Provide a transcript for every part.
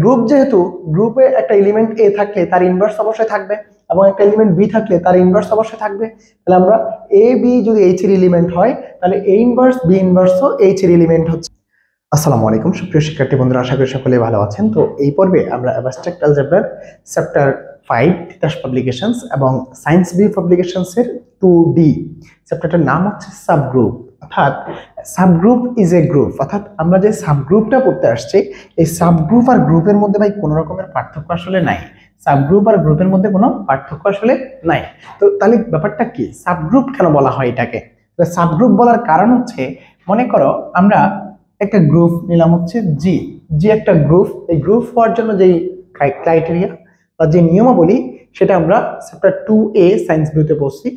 Group যেহেতু গ্রুপে একটা এলিমেন্ট এ থাকলে তার ইনভার্স অবশ্যই থাকবে এবং একটা এলিমেন্ট বি থাকলে তার ইনভার্স অবশ্যই থাকবে। তাহলে আমরা এ বি যদি এইচ এর এলিমেন্ট হয় তাহলে এ ইনভার্স বি ইনভার্সও এইচ এর এলিমেন্ট হচ্ছে। আসসালামু আলাইকুম সুপ্রিয় শিক্ষার্থী বন্ধুরা, আশা করি সকলেই ভালো আছেন। তো এই পর্বে আমরা অ্যাবস্ট্রাক্ট অ্যালজেব্রার চ্যাপ্টার 5 তিতাস পাবলিকেশনস এবং সায়েন্স বি পাবলিকেশনস এর 2D চ্যাপ্টারটার নাম হচ্ছে সাবগ্রুপ, অর্থাৎ সাবগ্রুপ ইজ এ গ্রুপ। অর্থাৎ আমরা যে সাবগ্রুপটা পড়তে আসছি এই সাবগ্রুপ আর গ্রুপের মধ্যে ভাই কোনো রকমের পার্থক্য আসলে নাই। সাবগ্রুপ আর গ্রুপের মধ্যে কোনো পার্থক্য আসলে নাই। তো তাহলে ব্যাপারটা কি, সাবগ্রুপ কেন বলা হয় এটাকে? সাবগ্রুপ বলার কারণ হচ্ছে, মনে করো আমরা একটা গ্রুপ নিলাম হচ্ছে জি জি একটা গ্রুপ। এই গ্রুপ হওয়ার জন্য যেই ক্রাইটেরিয়া বা যে নিয়মাবলী সেটা আমরা চ্যাপ্টার 2A সায়েন্স বিতে পড়ছি,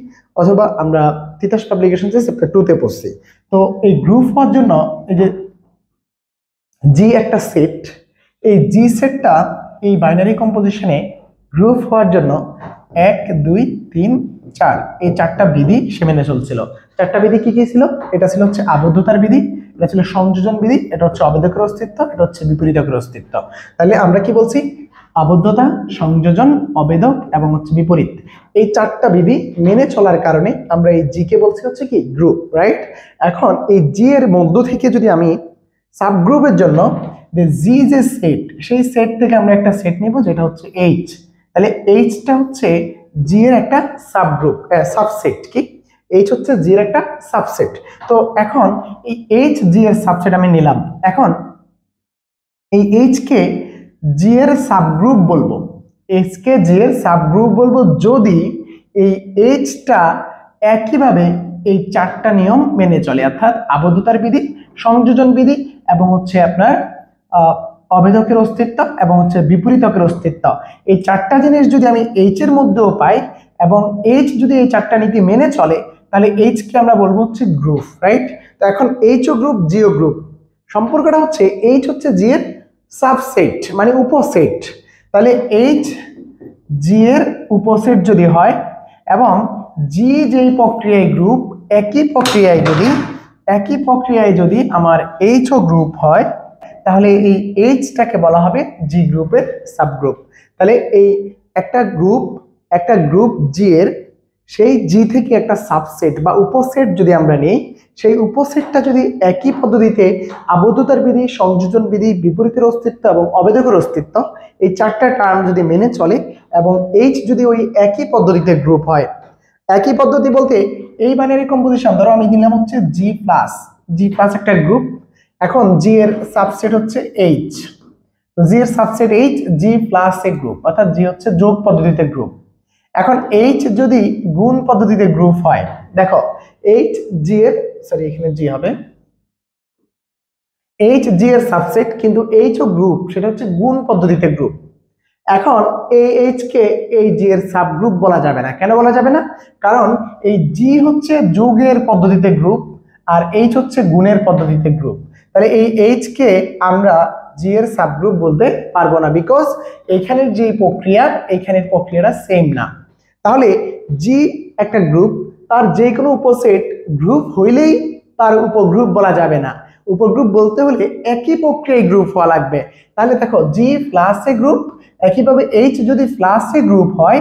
অথবা আমরা তিতাস পাবলিকেশনস এর চ্যাপ্টার 2 তে পড়ছি। তো এই গ্রুপ হওয়ার জন্য এই যে জি একটা সেট, এই জি সেটটা এই বাইনারি কম্পোজিশনে গ্রুপ হওয়ার জন্য 1 2 3 4 এই চারটা বিধি সে মেনে চলছিল। চারটা বিধি কি কি ছিল? এটা ছিল হচ্ছে আবদ্ধতার বিধি, এটা ছিল সংযোজন বিধি, এটা হচ্ছে অবেদকের অস্তিত্ব, এটা হচ্ছে বিপরীতকের অস্তিত্ব। তাহলে আমরা কি বলছি? আবদ্ধতা, সংযোজন, অবেদক এবং হচ্ছে বিপরীত, এই চারটা বিধি মেনে চলার কারণে আমরা এই জি কে বলছি হচ্ছে কি গ্রুপ, রাইট? এখন এই জি এর মধ্য থেকে যদি আমি সাবগ্রুপের জন্য জি যে সেট, সেই সেট থেকে আমরা একটা সেট নিব যেটা হচ্ছে এইচ। তাহলে এইচটা হচ্ছে জি এর একটা সাবগ্রুপ, সাবসেট। কি এইচ হচ্ছে জি এর একটা সাবসেট। তো এখন এই এইচ জি এর সাবসেট আমি নিলাম। এখন এই এইচ কে জি এর সাবগ্রুপ বলবো, এইচ কে জি এর সাবগ্রুপ বলবো যদি এই এইচটা একইভাবে এই চারটা নিয়ম মেনে চলে, অর্থাৎ আবদ্ধতার বিধি, সংযোজন বিধি এবং হচ্ছে আপনার অবেদকের অস্তিত্ব এবং হচ্ছে বিপরীতকের অস্তিত্ব। এই চারটা জিনিস যদি আমি এইচ এর মধ্যেও পাই এবং এইচ যদি এই চারটা নীতি মেনে চলে তাহলে এইচ কে আমরা বলবো হচ্ছে গ্রুপ, রাইট? তো এখন এইচ ও গ্রুপ, জি ও গ্রুপ, সম্পর্কটা হচ্ছে এইচ হচ্ছে জি এর সাবসেট মানে উপসেট। তাহলে এইচ জি এর উপসেট যদি হয় এবং জি যেই প্রক্রিয়ায় গ্রুপ, একই প্রক্রিয়ায় যদি আমার এইচ ও গ্রুপ হয় তাহলে এই এইচটাকে বলা হবে জি গ্রুপের সাবগ্রুপ। তাহলে এই একটা গ্রুপ জি এর সেই জি থেকে একটা সাবসেট বা উপসেট যদি আমরা নিই, সেই উপসেটটা যদি একই পদ্ধতিতে আবদ্ধতার বিধি, সংযোজন বিধি, বিপরীতের অস্তিত্ব এবং অবেদকের অস্তিত্ব এই চারটা টার্ম যদি মেনে চলে এবং এইচ যদি ওই একই পদ্ধতিতে গ্রুপ হয়, একই পদ্ধতি বলতে এই বাইনারি কম্পোজিশন, ধরো আমি নিলাম হচ্ছে জি প্লাস একটা গ্রুপ। এখন জি এর সাবসেট হচ্ছে এইচ, জি এর সাবসেট এইচ, জি প্লাস এ গ্রুপ, অর্থাৎ জি হচ্ছে যোগ পদ্ধতিতে গ্রুপ। এখন এইচ যদি গুণ পদ্ধতিতে গ্রুপ হয়, দেখো এইচ জি এর, সরি এখানে জি হবে, এইচ জি এর সাবসেট কিন্তু এইচ ও গ্রুপ, সেটা হচ্ছে গুণ পদ্ধতিতে গ্রুপ। এখন এই এইচ কে এই জি এর সাবগ্রুপ বলা যাবে না। কেন বলা যাবে না? কারণ এই জি হচ্ছে যোগের পদ্ধতিতে গ্রুপ আর এইচ হচ্ছে গুণের পদ্ধতিতে গ্রুপ। তাহলে এই এইচ কে আমরা জি এর সাবগ্রুপ বলতে পারবো না, বিকজ এইখানের যে প্রক্রিয়া, এইখানের প্রক্রিয়াটা সেম না। তাহলে জি একটা গ্রুপ, তার যে কোনো উপসেট গ্রুপ হইলেই তার উপগ্রুপ বলা যাবে না। উপগ্রুপ বলতে হলে একই প্রক্রিয়ায় গ্রুপ হওয়া লাগবে। তাহলে দেখো জি প্লাস এ গ্রুপ, একইভাবে এইচ যদি প্লাস এ গ্রুপ হয়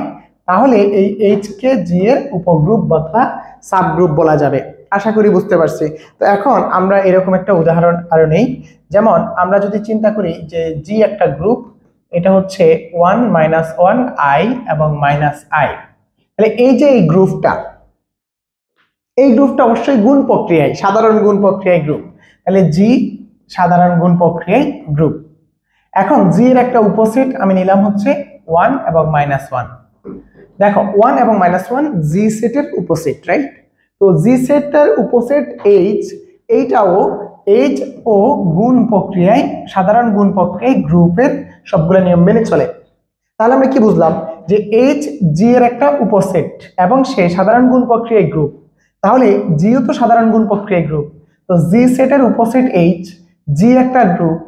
তাহলে এই এইচ কে জি এর উপগ্রুপ বা সাবগ্রুপ বলা যাবে। আশা করি বুঝতে পারছি। তো এখন আমরা এরকম একটা উদাহরণ আরো নেই। যেমন আমরা যদি চিন্তা করি যে জি একটা গ্রুপ, এটা হচ্ছে 1 - 1 i এবং -i। তাহলে এই যে এই গ্রুপটা অবশ্যই গুণ প্রক্রিয়ায়, সাধারণ গুণ প্রক্রিয়ায় গ্রুপ। তাহলে জি সাধারণ গুণ প্রক্রিয়ায় গ্রুপ। এখন জি এর একটা উপসেট আমি নিলাম হচ্ছে 1 এবং -1। দেখো 1 এবং -1 জি সেটের উপসেট, রাইট? তো জি সেটটার উপসেট এইচ, এইটাও এইচ ও গুণ প্রক্রিয়ায়, সাধারণ গুণ প্রক্রিয়ায় গ্রুপের সবগুলো নিয়ম মেনে চলে। তাহলে আমরা কি বুঝলাম? যে এইচ জি এর একটা উপসেট এবং সে সাধারণ গুণ প্রক্রিয়ায় গ্রুপ। তাহলে জিও তো সাধারণ গুণ প্রক্রিয়ায় গ্রুপ। তো জি সেটের উপসেট এইচ, জি একটা গ্রুপ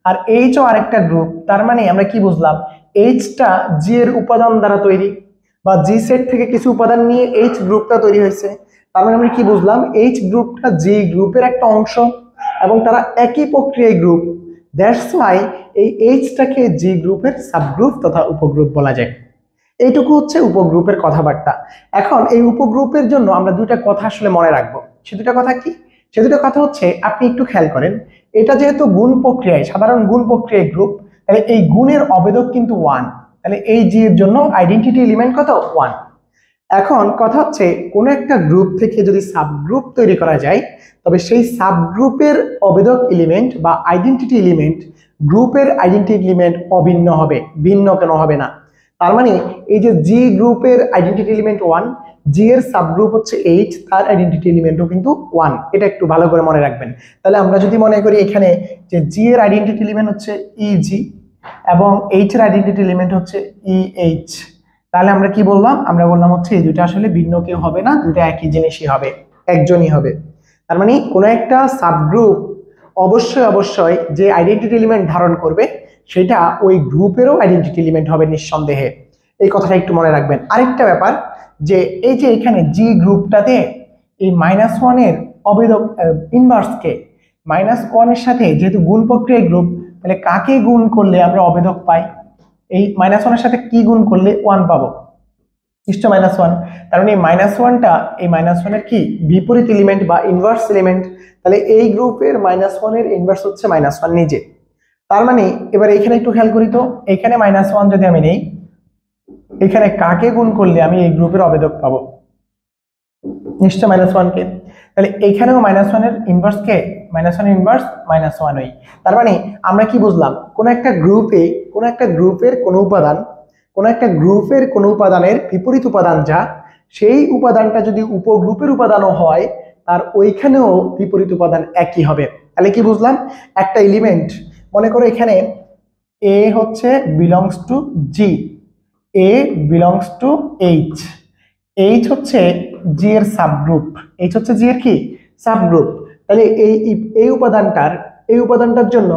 আর এইচ ও আরেকটা গ্রুপ। তার মানে আমরা কি বুঝলাম? এইচটা জি এর উপাদান দ্বারা তৈরি, বা জি সেট থেকে কিছু উপাদান নিয়ে এইচ গ্রুপটা তৈরি হয়েছে। তার মানে আমরা কি বুঝলাম? এইচ গ্রুপটা জি গ্রুপের একটা অংশ এবং তারা একই প্রক্রিয়ায় গ্রুপ। দ্যাটস ওয়াই এই এইচটাকে জি গ্রুপের সাবগ্রুপ তথা উপগ্রুপ বলা যায়। এইটুকু হচ্ছে উপগ্রুপের কথাবার্তা। এখন এই উপগ্রুপের জন্য আমরা দুইটা কথা আসলে মনে রাখবো। সে দুটা কথা কি? সে দুটা কথা হচ্ছে, আপনি একটু খেয়াল করেন, এটা যেহেতু গুণ প্রক্রিয়ায়, সাধারণ গুণ প্রক্রিয়ায় গ্রুপ, তাহলে এই গুণের অবেদক কিন্তু 1, তাহলে এই জি এর জন্য আইডেন্টিটি এলিমেন্ট কত? 1। এখন কথা হচ্ছে, কোন একটা গ্রুপ থেকে যদি সাবগ্রুপ তৈরি করা যায়, তবে সেই সাবগ্রুপের অবেদক এলিমেন্ট বা আইডেন্টিটি এলিমেন্ট গ্রুপের আইডেন্টিটি এলিমেন্ট অভিন্ন হবে, ভিন্ন কেন হবে না? তার মানে এই যে জি গ্রুপের আইডেন্টিটি এলিমেন্ট 1, জি এর সাবগ্রুপ হচ্ছে 8, তার আইডেন্টিটি এলিমেন্টও কিন্তু 1। এটা একটু ভালো করে মনে রাখবেন। তাহলে আমরা যদি মনে করি এখানে যে জি এর আইডেন্টিটি এলিমেন্ট হচ্ছে ইজি এবং এইচ এর আইডেন্টিটি এলিমেন্ট হচ্ছে ইএইচ, তাহলে আমরা কি বললাম? আমরা বললাম হচ্ছে এই দুটো আসলে ভিন্ন কেউ হবে না, দুটো একই জিনিসই হবে, একজনই হবে। তার মানে কোনো একটা সাবগ্রুপ অবশ্যই অবশ্যই যে আইডেন্টিটি এলিমেন্ট ধারণ করবে সেটা ওই গ্রুপেরও আইডেন্টিটি এলিমেন্ট হবে নিঃসন্দেহে। এই কথাটা একটু মনে রাখবেন। আরেকটা ব্যাপার, যে এই যে এখানে জি গ্রুপটাতে এই -1 এর অবেদক ইনভার্সকে -1 এর সাথে যেহেতু গুণ প্রক্রিয়ায় গ্রুপ, তাহলে কাকে গুণ করলে আমরা অবেদক পাই? এই -1 এর সাথে কি গুণ করলে 1 পাবো? নিশ্চয় -1। তার মানে এই -1টা এই -1 এর কি বিপরীত এলিমেন্ট বা ইনভার্স এলিমেন্ট। তাহলে এই গ্রুপের -1 এর ইনভার্স হচ্ছে -1 নিজে। তার মানে এবার এখানে একটু খেয়াল করি তো, এখানে -1 যদি আমি নেই, এখানে কাকে গুণ করলে আমি এই গ্রুপের অবেদক পাবো? নিশ্চয় -1 কে। তাহলে এখানেও -1 এর ইনভার্স কে? -1 ইনভার্স -1 ওই। তার মানে আমরা কি বুঝলাম? কোন একটা গ্রুপের কোন উপাদানের বিপরীত উপাদান যা, সেই উপাদানটা যদি উপগ্রুপের উপাদানও হয়, তার ওইখানেও বিপরীত উপাদান একই হবে। তাহলে কি বুঝলাম? একটা এলিমেন্ট মনে করো এখানে এ হচ্ছে belongs to G, A belongs to H, H হচ্ছে জি এর সাবগ্রুপ, এইচ হচ্ছে জি এর কি সাবগ্রুপ। তাহলে এই উপাদানটার জন্য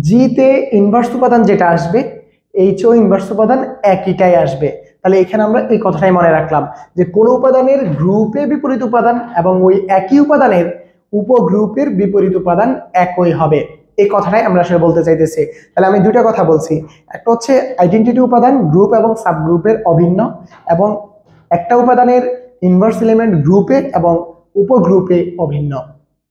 জি তে ইনভার্স উপাদান যেটা আসবে, এইচ ও ইনভার্স উপাদান একইটাই আসবে। তাহলে এখানে আমরা এই কথাটাই মনে রাখলাম যে কোন উপাদানের গ্রুপে বিপরীত উপাদান এবং ওই একই উপাদানের উপগ্রুপের বিপরীত উপাদান একই হবে। এই কথাটাই আমরা আসলে বলতে চাইতেছি। তাহলে আমি দুইটা কথা বলছি, একটা হচ্ছে আইডেন্টিটি উপাদান গ্রুপ এবং সাবগ্রুপের অভিন্ন, এবং একটা উপাদানের ইনভার্স এলিমেন্ট গ্রুপে এবং উপগ্রুপে অভিন্ন।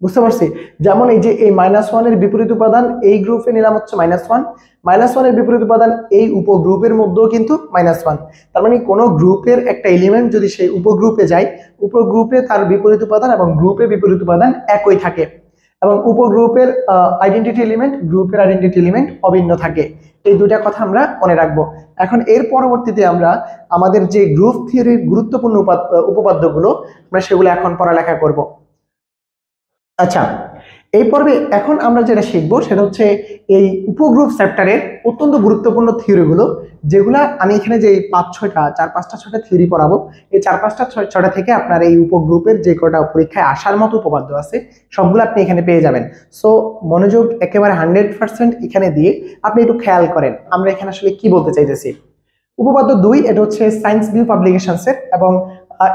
বুঝতে পারছি? যেমন এই যে এই -1 এর বিপরীত উপাদান এই গ্রুপে নিলাম হচ্ছে -1 এর বিপরীত উপাদান এই উপগ্রুপের মধ্যেও কিন্তু -1। তার মানে কোনো গ্রুপের একটা এলিমেন্ট যদি সেই উপগ্রুপে যায়, উপগ্রুপে তার বিপরীত উপাদান এবং গ্রুপে বিপরীত উপাদান একই থাকে, এবং উপগ্রুপের আইডেন্টিটি এলিমেন্ট গ্রুপের আইডেন্টিটি এলিমেন্ট অভিন্ন থাকে। এই দুইটা কথা আমরা মনে রাখবো। এখন এর পরবর্তীতে আমরা আমাদের যে গ্রুপ থিওরির গুরুত্বপূর্ণ উপপাদ্যগুলো আমরা সেগুলো এখন পড়ালেখা করব। আচ্ছা, এই পর্বে এখন আমরা যেটা শিখবো সেটা হচ্ছে এই উপগ্রুপ চ্যাপ্টারের অত্যন্ত গুরুত্বপূর্ণ থিওরিগুলো, যেগুলা আমি এখানে যে 4-5টা থিওরি পড়াবো, এই 4-5টা থেকে আপনার এই উপগ্রুপের যে কটা পরীক্ষায় আসার মতো উপপাদ্য আছে সবগুলো আপনি এখানে পেয়ে যাবেন। সো মনোযোগ একেবারে 100% এখানে দিয়ে আপনি একটু খেয়াল করেন আমরা এখানে আসলে কি বলতে চাইতেছি। উপপাদ্য 2, এটা হচ্ছে সায়েন্স ভিউ পাবলিকেশনস এর, এবং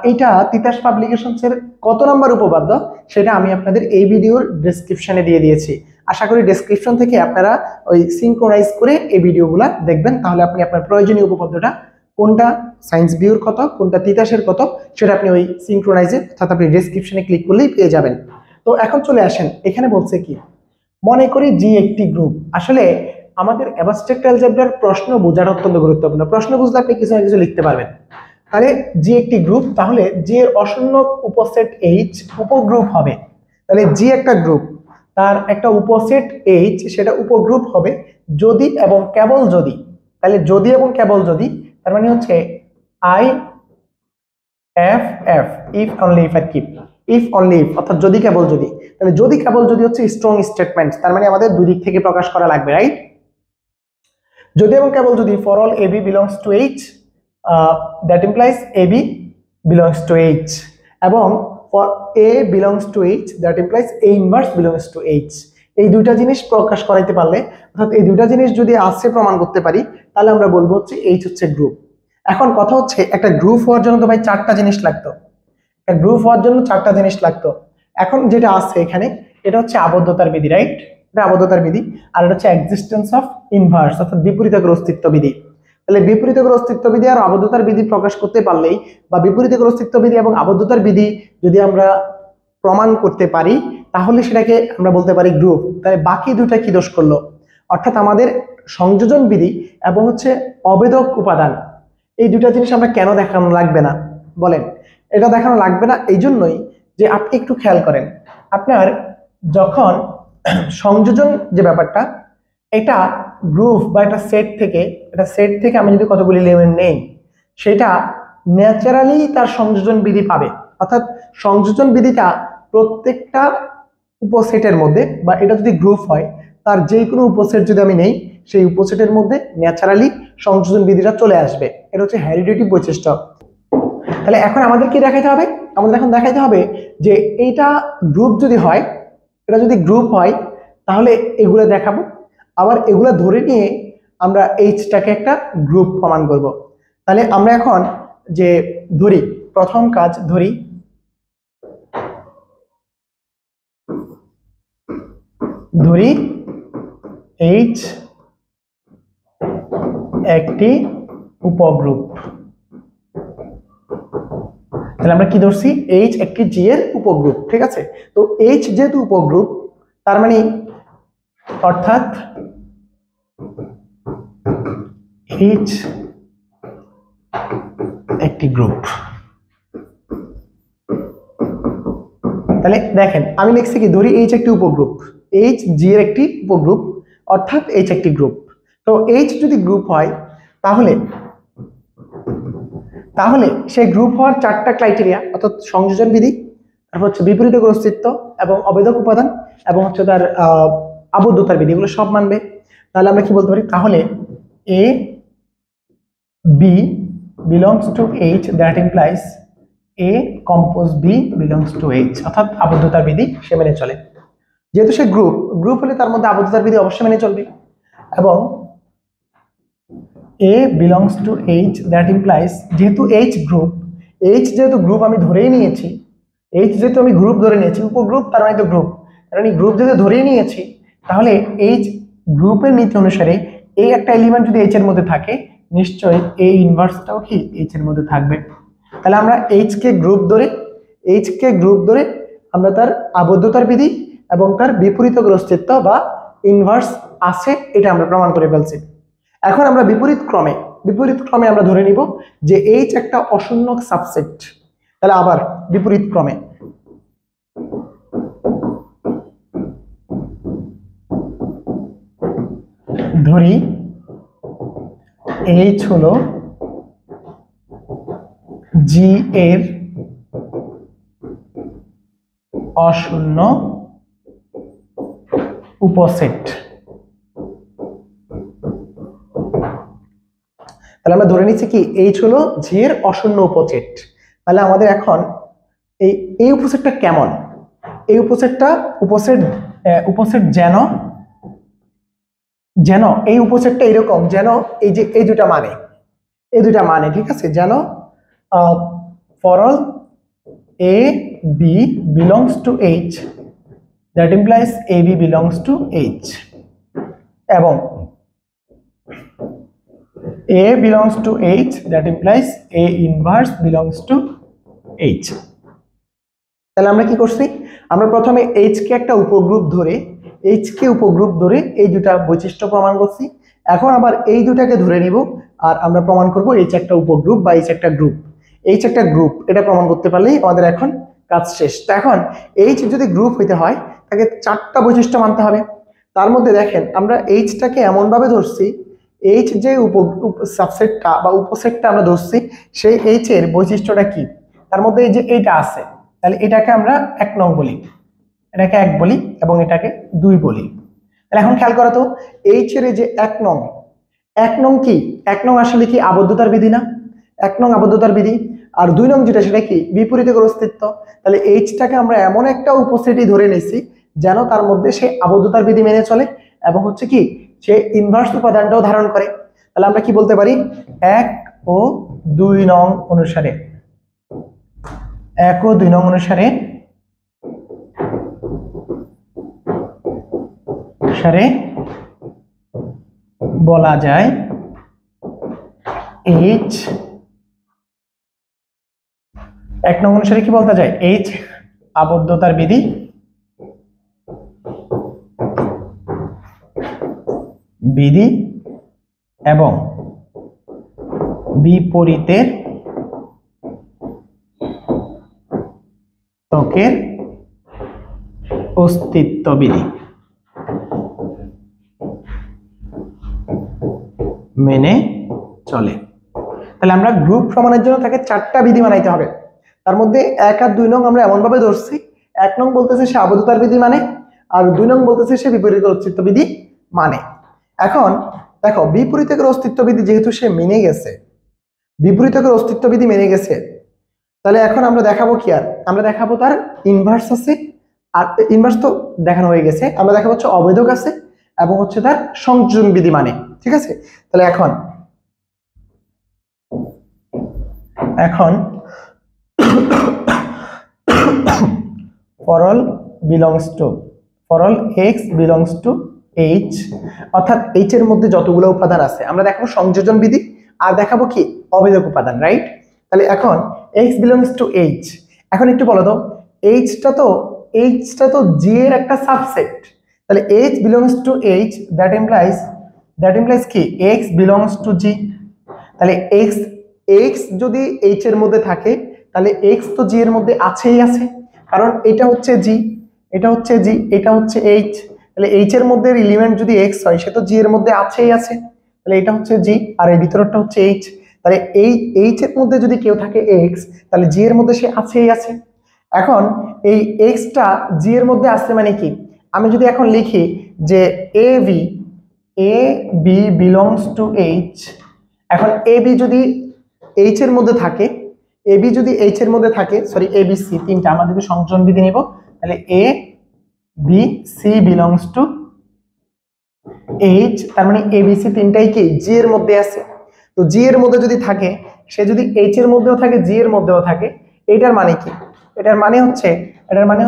এইটা তিতাস পাবলিকেশনস এর কত নাম্বার উপপাদ্য সেটা আমি আপনাদের এই ভিডিওর ডেসক্রিপশনে দিয়ে দিয়েছি। আশা করি ডেসক্রিপশন থেকে আপনারা ওই সিনক্রোনাইজ করে এই ভিডিওগুলো দেখবেন, তাহলে আপনি আপনার প্রয়োজনীয় উপপাদ্যটা কোনটা সায়েন্স ভিউর কত, কোনটা তিতাসের কত, সেটা আপনি ওই সিনক্রোনাইজে অর্থাৎ আপনি ডেসক্রিপশনে ক্লিক করলেই পেয়ে যাবেন। তো এখন চলে আসেন, এখানে বলছে কি, মনে করি জি একটি গ্রুপ। আসলে আমাদের অ্যাবস্ট্রাক্ট অ্যালজেব্রার প্রশ্ন বোঝাটা অত্যন্ত গুরুত্বপূর্ণ। প্রশ্ন বুঝলে আপনি কিছু না কিছু লিখতে পারবেন। তাহলে জি একটি গ্রুপ, তাহলে জি এর অশূন্য উপসেট এইচ উপগ্রুপ হবে। তাহলে জি একটা গ্রুপ, তার একটা উপসেট এইচ সেটা উপগ্রুপ হবে যদি এবং কেবল যদি, তাহলে যদি এবং কেবল যদি, তার মানে হচ্ছে I F F, if only if আর কি, ইফ অনলি ইফ অর্থাৎ যদি কেবল যদি। তাহলে যদি কেবল যদি হচ্ছে স্ট্রং স্টেটমেন্ট, তার মানে আমাদের দুই দিক থেকে প্রকাশ করা লাগবে, রাইট? যদি এবং কেবল যদি for all A B belongs to H, that implies A B belongs to H, এবং for A belongs to H that implies A inverse belongs to H. এই দুইটা জিনিস প্রকাশ করাইতে পারলে, অর্থাৎ এই দুইটা জিনিস যদি আছে প্রমাণ করতে পারি, তাহলে আমরা বলবো হচ্ছে এইচ হচ্ছে গ্রুপ। এখন কথা হচ্ছে একটা গ্রুপ হওয়ার জন্য তো ভাই 4টা জিনিস লাগতো, একটা গ্রুপ হওয়ার জন্য 4টা জিনিস লাগতো। এখন যেটা আছে এখানে, এটা হচ্ছে আবদ্ধতার বিধি, রাইট? এটা আবদ্ধতার বিধি। আর এটা হচ্ছে এক্সিস্টেন্স অফ ইনভার্স অর্থাৎ বিপরীতকের অস্তিত্ব বিধি। তাহলে বিপরীতকের অস্তিত্ব বিধি আর আবদ্ধতার বিধি প্রকাশ করতে পারলেই বা বিপরীতকের অস্তিত্ব বিধি এবং আবদ্ধতার বিধি যদি আমরা প্রমাণ করতে পারি তাহলে সেটাকে আমরা বলতে পারি গ্রুপ। তাহলে বাকি দুটা কি দোষ করলো, অর্থাৎ আমাদের সংযোজন বিধি এবং হচ্ছে অবেদক উপাদান, এই দুটা জিনিস আমরা কেন দেখানো লাগবে না বলেন? এটা দেখানো লাগবে না এই জন্যই যে আপনি একটু খেয়াল করেন, আপনার যখন সংযোজন যে ব্যাপারটা, এটা গ্রুপ বা এটা সেট থেকে আমি যদি কতগুলি এলিমেন্ট নেই সেটা ন্যাচারালি তার সংযোজন বিধি পাবে। অর্থাৎ সংযোজন বিধিটা প্রত্যেকটা উপসেটের মধ্যে, বা এটা যদি গ্রুপ হয় তার যে কোনো উপসেট যদি আমি নেই সেই উপসেটের মধ্যে ন্যাচারালি সংযোজন বিধিটা চলে আসবে। এটা হচ্ছে হেরিডিটি বৈশিষ্ট্য। তাহলে এখন আমাদের কি দেখাইতে হবে? আমাদের এখন দেখাইতে হবে যে এইটা গ্রুপ যদি হয়, এটা যদি গ্রুপ হয় তাহলে এগুলো দেখাবো, আবার এগুলো ধরে নিয়ে আমরা এইচটাকে একটা গ্রুপ প্রমাণ করব। তাহলে আমরা এখন যে ধরি, প্রথম কাজ ধরি এইচ একটি উপগ্রুপ। তাহলে আমরা কি ধরছি? এইচ একটি জি এর উপগ্রুপ, ঠিক আছে? তো এইচ যেহেতু উপগ্রুপ তার মানে অর্থাৎ এইচ একটি গ্রুপ। তাহলে দেখেন আমি লিখছি কি, ধরি এইচ একটি উপগ্রুপ, এইচ জি এর একটি উপগ্রুপ অর্থাৎ এইচ একটি গ্রুপ। তো এইচ যদি গ্রুপ হয় তাহলে সেই গ্রুপ হওয়ার চারটা ক্রাইটেরিয়া, অর্থাৎ সংযোজন বিধি, তারপর হচ্ছে বিপরীতকের অস্তিত্ব এবং অবেদক উপাদান এবং হচ্ছে তার আবদ্ধতার বিধি, এগুলো সব মানবে। তাহলে আমরা কি বলতে পারি? তাহলে A B belongs to H, that implies A compose B belongs to H, অর্থাৎ আবদ্ধতার বিধি সে মেনে চলে। যেহেতু সে গ্রুপ হলে তার মধ্যে আবদ্ধতার বিধি অবশ্যই মেনে চলবে। এবং A belongs to H, that implies যেহেতু এইচ যেহেতু গ্রুপ আমি ধরেই নিয়েছি, এইচ যেহেতু আমি গ্রুপ ধরে নিয়েছি, উপগ্রুপ তার মানে তো গ্রুপ, কারণ এই গ্রুপ যেহেতু ধরেই নিয়েছি তাহলে এইচ গ্রুপের নীতি অনুসারে এই একটা এলিমেন্ট যদি এইচ এর মধ্যে থাকে নিশ্চয়ই এই ইনভার্সটাও কি এইচ এর মধ্যে থাকবে। তাহলে আমরা এইচ কে গ্রুপ ধরে আমরা তার আবদ্ধতার বিধি এবং তার বিপরীতকের অস্তিত্ব বা ইনভার্স আছে এটা আমরা প্রমাণ করে ফেলছি। এখন আমরা বিপরীত ক্রমে আমরা ধরে নিব যে এইচ একটা অশূন্যক সাবসেট। তাহলে আবার বিপরীত ক্রমে ধরি এইচ হলো জি এর অশূন্য উপসেট। তাহলে আমরা ধরে নিচ্ছি কি এইচ হলো জি এর অশূন্য উপসেট। তাহলে আমাদের এখন এই উপসেটটা কেমন? এই উপসেট যেন এই উপসেটটা এরকম, যেন এই যে এই দুটা মানে ঠিক আছে, যেন for all A B belongs to H, that implies A B belongs to H, এবং A belongs to H, that implies A inverse belongs to H. তাহলে আমরা কি করছি? আমরা প্রথমে H কে একটা উপগ্রুপ ধরে এই দুটা বৈশিষ্ট্য প্রমাণ করছি। এখন আবার এই দুটাকে ধরে নিব আর আমরা প্রমাণ করব H একটা উপগ্রুপ বা H একটা গ্রুপ। এটা প্রমাণ করতে পারলেই আমাদের এখন কাজ শেষ। তো এখন H যদি গ্রুপ হইতে হয় তাকে চারটা বৈশিষ্ট্য মানতে হবে। তার মধ্যে দেখেন আমরা Hটাকে এমন ভাবে ধরছি, এইচ যে সাবসেটটা বা উপসেটটা আমরা ধরছি সেই এইচ এর বৈশিষ্ট্যটা কি, তার মধ্যে এই যে এইটা আছে, তাহলে এটাকে আমরা 1 নং বলি, এটাকে 1 বলি এবং এটাকে 2 বলি। তাহলে এখন খেয়াল করো তো, এইচ এর যে 1 নং কি? 1 নং আসলে কি আবদ্ধতার বিধি না? 1 নং আবদ্ধতার বিধি। আর 2 নং যেটা সেটা কি? বিপরীতকের অস্তিত্ব। তাহলে এইচটাকে আমরা এমন একটা উপসেটই ধরে নিয়েছি যেন তার মধ্যে সে আবদ্ধতার বিধি মেনে চলে এবং হচ্ছে কি সে ইনভার্স উপাদানটাও ধারণ করে। তাহলে আমরা কি বলতে পারি? 1 ও 2 নং অনুসারে অনুসারে বলা যায় এইচ, 1 নং অনুসারে কি বলতে যায়, এইচ আবদ্ধতার বিধি এবং বিপরীতের ত্বকের অস্তিত্ব বিধি মেনে চলে। তাহলে আমরা গ্রুপ প্রমাণের জন্য তাকে 4টা বিধি বানাইতে হবে। তার মধ্যে 1 আর 2 নং আমরা এমন ভাবে ধরছি, 1 নং বলতেছে সে আবদ্ধতার বিধি মানে, আর 2 নং বলতেছে সে বিপরীতের অস্তিত্ব বিধি মানে। এখন দেখো বিপরীতের অস্তিত্ব বিধি যেহেতু সে মেনে গেছে, বিপরীতের অস্তিত্ব বিধি মেনে গেছে, তাহলে এখন আমরা দেখাবো কি, আর আমরা দেখাবো তার ইনভার্স আছে, আর ইনভার্স তো দেখানো হয়ে গেছে, আমরা দেখাবো হচ্ছে অবৈধক আছে এবং হচ্ছে তার সংযোজন বিধি মানে। ঠিক আছে, তাহলে এখন for all x belongs to h, অর্থাৎ h এর মধ্যে যতগুলো উপাদান আছে আমরা দেখাবো সংযোজন বিধি আর দেখাবো কি অবৈধক উপাদান, রাইট। তাহলে এখন x belongs to h, এখন একটু বলো তো h টা তো g এর একটা সাবসেট, তাহলে h belongs to h, that implies কি x belongs to g। তাহলে x যদি h এর মধ্যে থাকে তাহলে x তো g এর মধ্যে আছেই আছে, কারণ এটা হচ্ছে g, এটা হচ্ছে g, এটা হচ্ছে h, তাহলে h এর মধ্যে এলিমেন্ট যদি x হয় সে তো g এর মধ্যে আছেই আছে, তাহলে এটা হচ্ছে g আর এই ভিতরটা হচ্ছে h। তাহলে এই h এর মধ্যে যদি কেউ থাকে x, তাহলে g এর মধ্যে সে আছেই আছে। এখন এই x টা g এর মধ্যে আছে মানে কি, আমি যদি এখন লিখি যে ab belongs to h, এখন ab যদি h এর মধ্যে থাকে, ab যদি h এর মধ্যে থাকে, সরি abc তিনটা আমরা যদি সংযোজন বিধি নিব, তাহলে a b c belongs to h, তার মানে abc তিনটাই কি g এর মধ্যে আছে। তো g এর মধ্যে যদি থাকে, সে যদি h এর মধ্যেও থাকে g এর মধ্যেও থাকে, এটার মানে কি, এটার মানে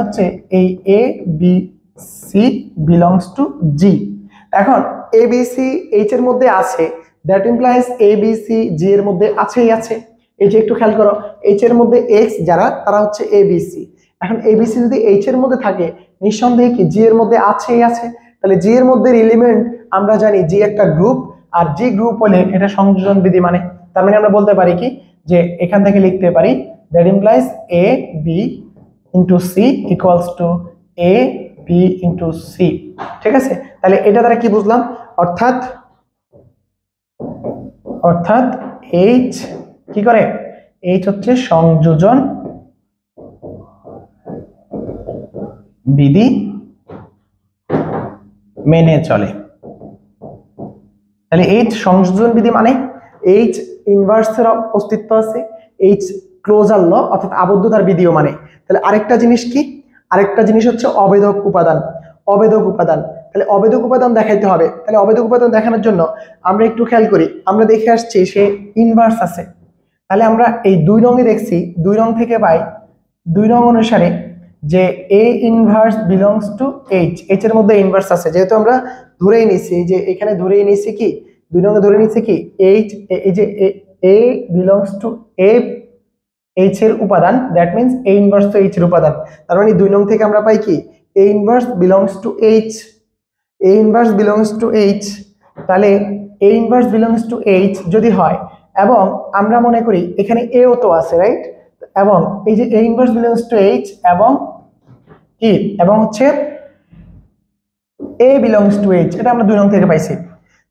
হচ্ছে এই a b c belongs to g। এখন abc h এর মধ্যে আছে, that implies abc g এর মধ্যে আছেই আছে। এই যে একটু খেয়াল করো, h এর মধ্যে x যারা তারা হচ্ছে abc, এখন abc যদি h এর মধ্যে থাকে নিঃসন্দেহে কি g এর মধ্যে আছেই আছে। তাহলে g এর মধ্যে এলিমেন্ট আমরা জানি g একটা গ্রুপ, আর g গ্রুপ হলে এটা সংযোজন বিধি মানে। তার মানে আমরা বলতে পারি কি যে এখান থেকে লিখতে পারি that implies a b into c equals to a b into c। ঠিক আছে, তাহলে এটা দ্বারা কি বুঝলাম, অর্থাৎ h কি করে, h হচ্ছে সংযোজন বিধি মেনে চলে। তাহলে h সংযোজন বিধি মানে h ইনভার্সের অস্তিত্ব আছে, h ক্লোজার ল অর্থাৎ আবদ্ধতার বিধিও মানে। তাহলে আরেকটা জিনিস কি, আরেকটা জিনিস হচ্ছে অবেদক উপাদান। তাহলে অবেদক উপাদান দেখাইতে হবে। তাহলে অবেদক উপাদান দেখানোর জন্য আমরা একটু খেয়াল করি, আমরা দেখে আসছি সে ইনভার্স আছে, তাহলে আমরা এই 2 রঙে দেখছি, 2 রং থেকে পাই 2 রং অনুসারে যে a inverse belongs two h, h এর মধ্যে ইনভার্স আছে, যেহেতু আমরা ধরেই নিছি যে এখানে ধরেই নিছি কি 2 রঙে ধরে নিছি কি h, এই যে a belongs to a h এর উপাদান, দ্যাট মিন্স a ইনভার্স তো h এর উপাদান। তার মানে 2 নং থেকে আমরা পাই কি a inverse belongs two h, a inverse belongs two h। তাহলে a inverse belongs two h যদি হয়, এবং আমরা মনে করি এখানে a ও তো আছে, রাইট, এবং এই যে a inverse belongs two h এবং কি এবং হচ্ছে a বিলংস টু h, এটা আমরা 2 নং থেকে পাইছি।